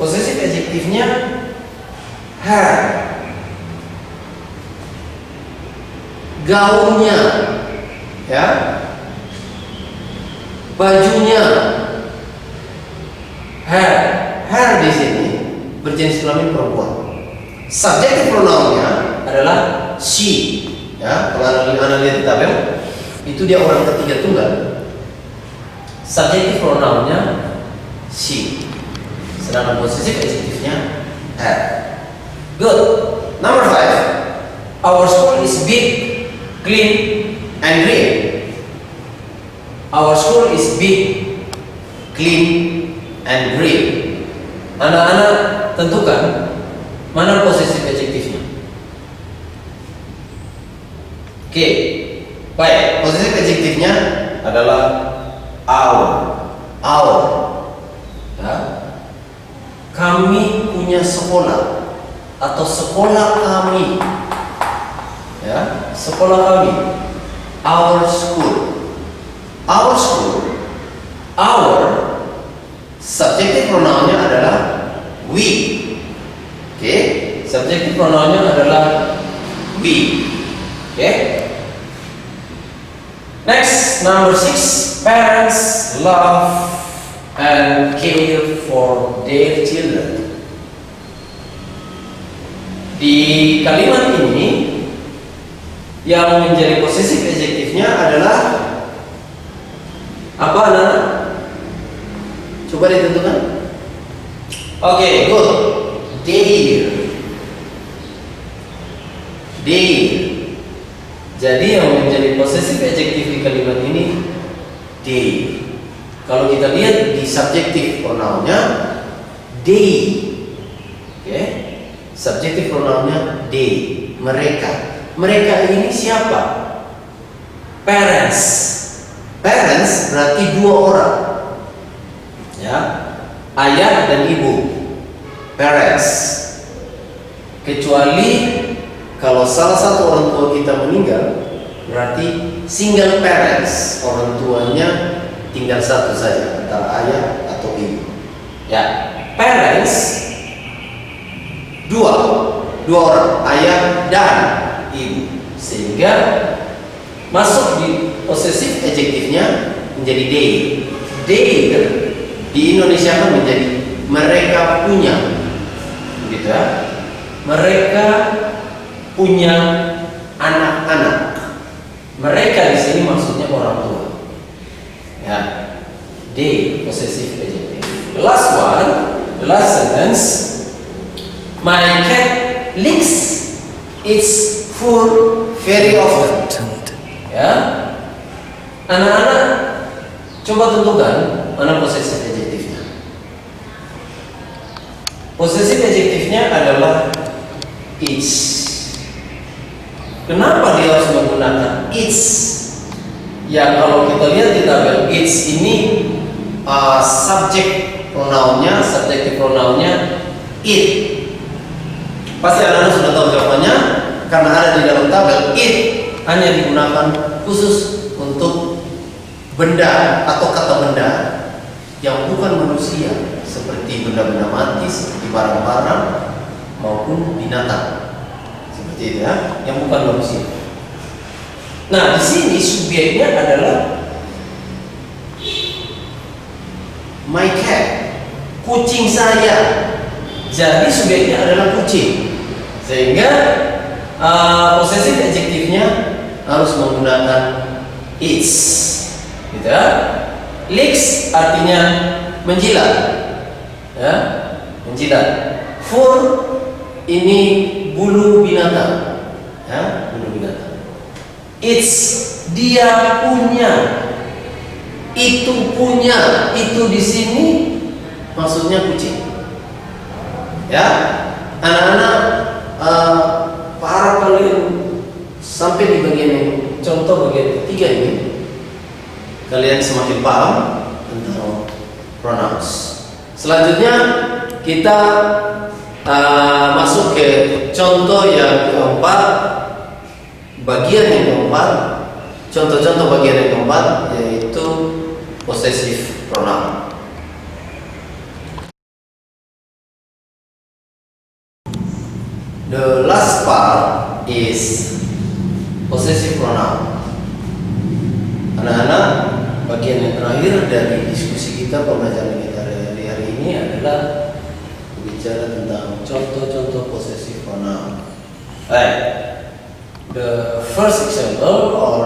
posesif adjektifnya her. Gaunnya, ya, bajunya, her di sini berjenis kelamin perempuan. Subjektif pronounnya adalah she. Ya, kalau anda lihat di tabel, itu dia orang ketiga tunggal. Subjektif pronounnya she, sedangkan posesif adjektifnya her. Good. Number 5, our school is big, clean, and green. Our school is big, clean, and green. Anak-anak tentukan mana posesif adjektifnya. Oke, baik. Posesif adjektifnya adalah our. Ya. Kami punya sekolah atau sekolah kami. Ya, sekolah kami. Our school. Our subjektif pronounnya adalah we. Oke, subjektif pronounnya adalah we. Oke. Next, number 6, parents love and care for their children. Di kalimat ini yang menjadi posesif adjektifnya adalah apa, anak-anak? Coba ditentukan. Oke, good. Their. Jadi yang menjadi posesif adjektif di kalimat ini they. Kalau kita lihat di subjektif pronounnya they. Oke. Subjektif pronounnya they, mereka. Mereka ini siapa? Parents. Parents berarti dua orang. Ya. Ayah dan ibu. Parents. Kecuali kalau salah satu orang tua kita meninggal, berarti single parents, orang tuanya tinggal satu saja, antara ayah atau ibu. Ya, parents dua orang, ayah dan ibu, sehingga masuk di posesif adjektifnya menjadi they. They di Indonesia kan menjadi mereka punya, begitu ya. Mereka punya anak-anak. Mereka di sini maksudnya orang tua. Ya, they possessive adjective. The last one, the last sentence. My cat licks its fur very often. Ya, anak-anak coba tentukan mana possessive adjektifnya. Possessive adjektifnya adalah its. Kenapa dia harus menggunakan its? Ya, kalau kita lihat di tabel, its ini subjek pronounnya, subjektif pronounnya it. Pasti anak-anak sudah tahu jawabannya, karena ada di dalam tabel. It hanya digunakan khusus untuk benda atau kata benda yang bukan manusia, seperti benda-benda mati, seperti barang-barang maupun binatang, seperti itu ya, yang bukan manusia. Nah, di sini subjeknya adalah my cat, kucing saya. Jadi subjeknya adalah kucing, sehingga posesif adjektifnya harus menggunakan its, gitu ya. Licks artinya menjilat, ya, menjilat. Fur ini bulu binatang, ya, bulu binatang. It's dia punya, itu punya, itu di sini maksudnya kucing. Ya, anak-anak, Pak Arab kalian sampai di bagian ini, contoh bagian ketiga ini, kalian semakin paham tentang pronouns. Selanjutnya kita masuk ke contoh yang keempat, bagian yang keempat, contoh-contoh bagian yang keempat, yaitu possessive pronoun. The last part is possessive pronoun. Anak-anak, bagian yang terakhir dari diskusi kita, pembelajaran kita hari ini adalah berbicara tentang contoh-contoh possessive pronoun. Right. The first example or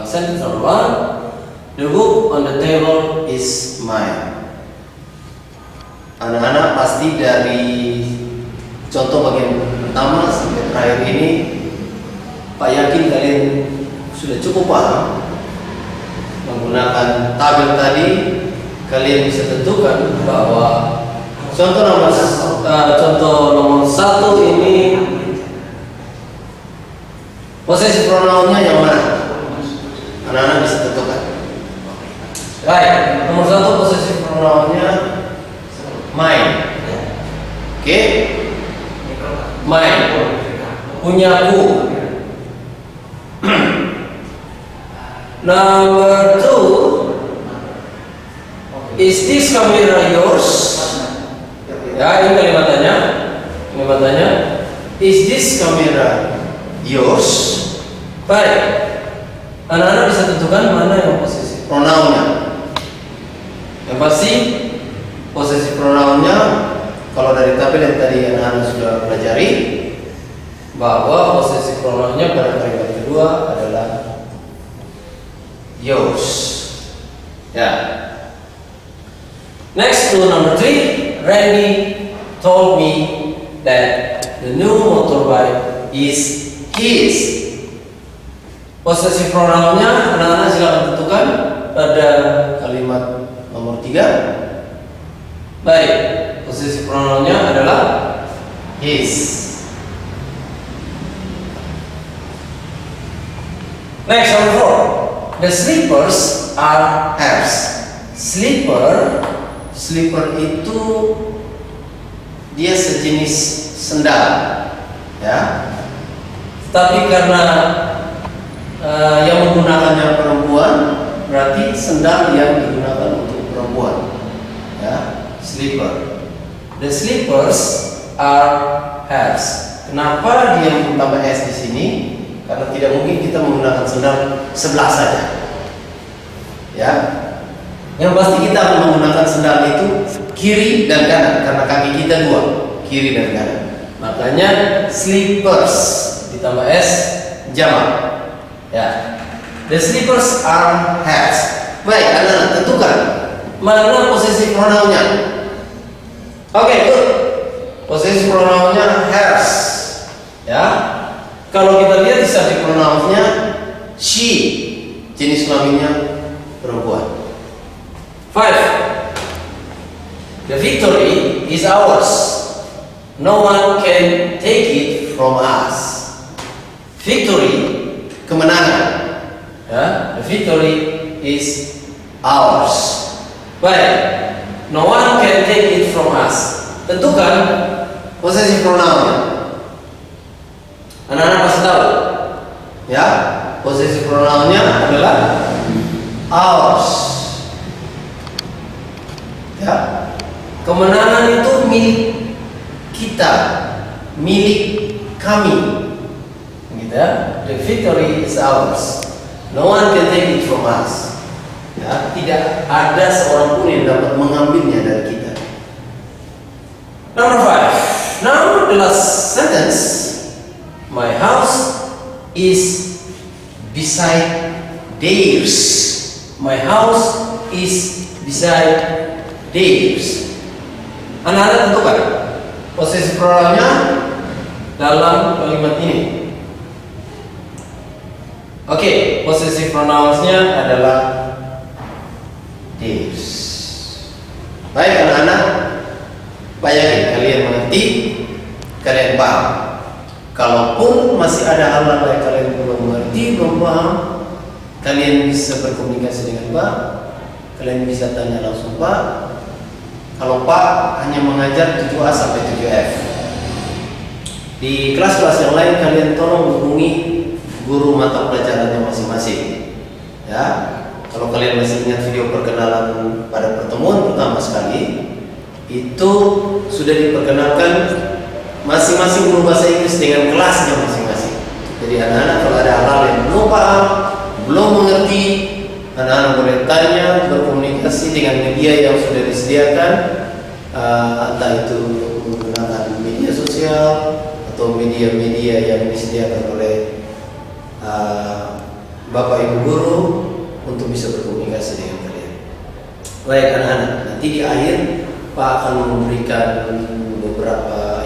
sentence number one, the book on the table is mine. Anak-anak pasti dari contoh bagian pertama sampai terakhir ini, Pak yakin kalian sudah cukup paham. Menggunakan tabel tadi, kalian bisa tentukan bahwa contoh nomor satu ini possessive pronounnya yang mana? Anak-anak bisa tentukan. Baik, nomor satu possessive pronounnya mine. Oke, mine, punyaku. Number two, is this camera yours? Ya, ini kalimatnya. Kalimatnya, is this camera yours? Baik, anak-anak bisa tentukan mana yang posesif pronounnya. Yang pasti posesif pronounnya, kalau dari tabel yang tadi anak-anak sudah pelajari, bahwa posesif pronounnya pada kalimat kedua adalah yours. Ya. Next to number 3, Randy told me that the new motorbike is his. Possessive pronounnya anak-anak silakan tentukan pada kalimat nomor 3. Baik, possessive pronounnya adalah his. Next, number 4. The slippers are hers. Slipper itu dia sejenis sendal, ya. Tapi karena yang menggunakannya perempuan, berarti sendal yang digunakan untuk perempuan, ya. Slipper. The slippers are hers. Kenapa dia menambah s di sini? Karena tidak mungkin kita menggunakan sendal sebelah saja, ya. Yang pasti kita akan menggunakan sendal itu kiri dan kanan, karena kaki kita dua, kiri dan kanan. Makanya slippers ditambah s jamak, ya. The slippers are hers. Baik, anak-anak tentukan mana posesif pronounnya. Oke, good. Posesif pronounnya hers, ya. Kalau kita lihat di subject pronounsnya she, jenis kelaminnya perempuan. 5. The victory is ours. No one can take it from us. Victory, kemenangan. Ya, the victory is ours. Baik. No one can take it from us. Tentukan possessive pronoun. Anak-anak pasti tahu, ya. Possessive pronounnya adalah ours. Ya. Kemenangan itu milik kita, milik kami. Gitu ya. The victory is ours. No one can take it from us. Ya, tidak ada seorang pun yang dapat mengambilnya dari kita. Number 5. Now the last sentence. My house is beside theirs. My house is beside theirs. Anak-anak tentukan posisi pronounnya dalam kalimat ini. Oke, possessive pronouns-nya adalah theirs. Baik anak-anak, bayangin kalian mengerti, kalian paham. Kalaupun masih ada hal-hal yang kalian belum mengerti, belum paham, kalian bisa berkomunikasi dengan Pak. Kalian bisa tanya langsung Pak. Kalau Pak hanya mengajar 7A sampai 7F. Di kelas-kelas yang lain kalian tolong hubungi guru mata pelajarannya masing-masing. Ya, kalau kalian masih ingat video perkenalan pada pertemuan pertama sekali, itu sudah diperkenalkan masing-masing guru bahasa Inggris dengan kelasnya masing-masing. Jadi anak-anak kalau ada hal-hal yang belum paham, belum mengerti, anak-anak boleh tanya, berkomunikasi dengan media yang sudah disediakan, entah itu menggunakan media sosial atau media-media yang disediakan oleh Bapak Ibu guru untuk bisa berkomunikasi dengan kalian. Baik anak-anak, nanti di akhir Pak akan memberikan beberapa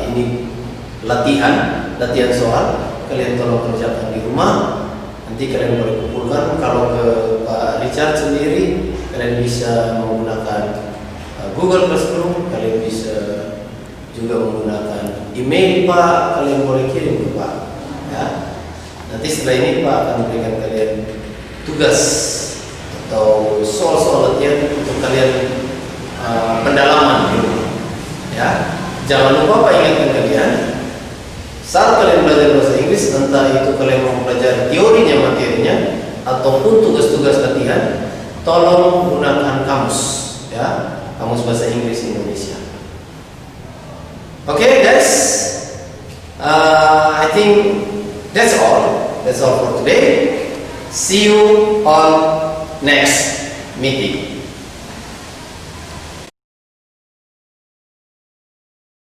latihan soal. Kalian tolong kerjakan di rumah. Nanti kalian boleh kumpulkan. Kalau ke Pak Richard sendiri, kalian bisa menggunakan Google Classroom. Kalian bisa juga menggunakan email Pak. Kalian boleh kirim ke Pak. Ya. Nanti setelah ini Pak akan memberikan kalian tugas atau soal-soal latihan untuk kalian pendalaman di rumah. Ya, jangan lupa Pak ingatkan kalian saat kalian belajar bahasa Inggris, entah itu kalian mempelajari teorinya, materinya, ataupun tugas-tugas latihan, tolong gunakan kamus, ya, kamus bahasa Inggris Indonesia. Okay, guys, I think that's all. That's all for today. See you on next meeting.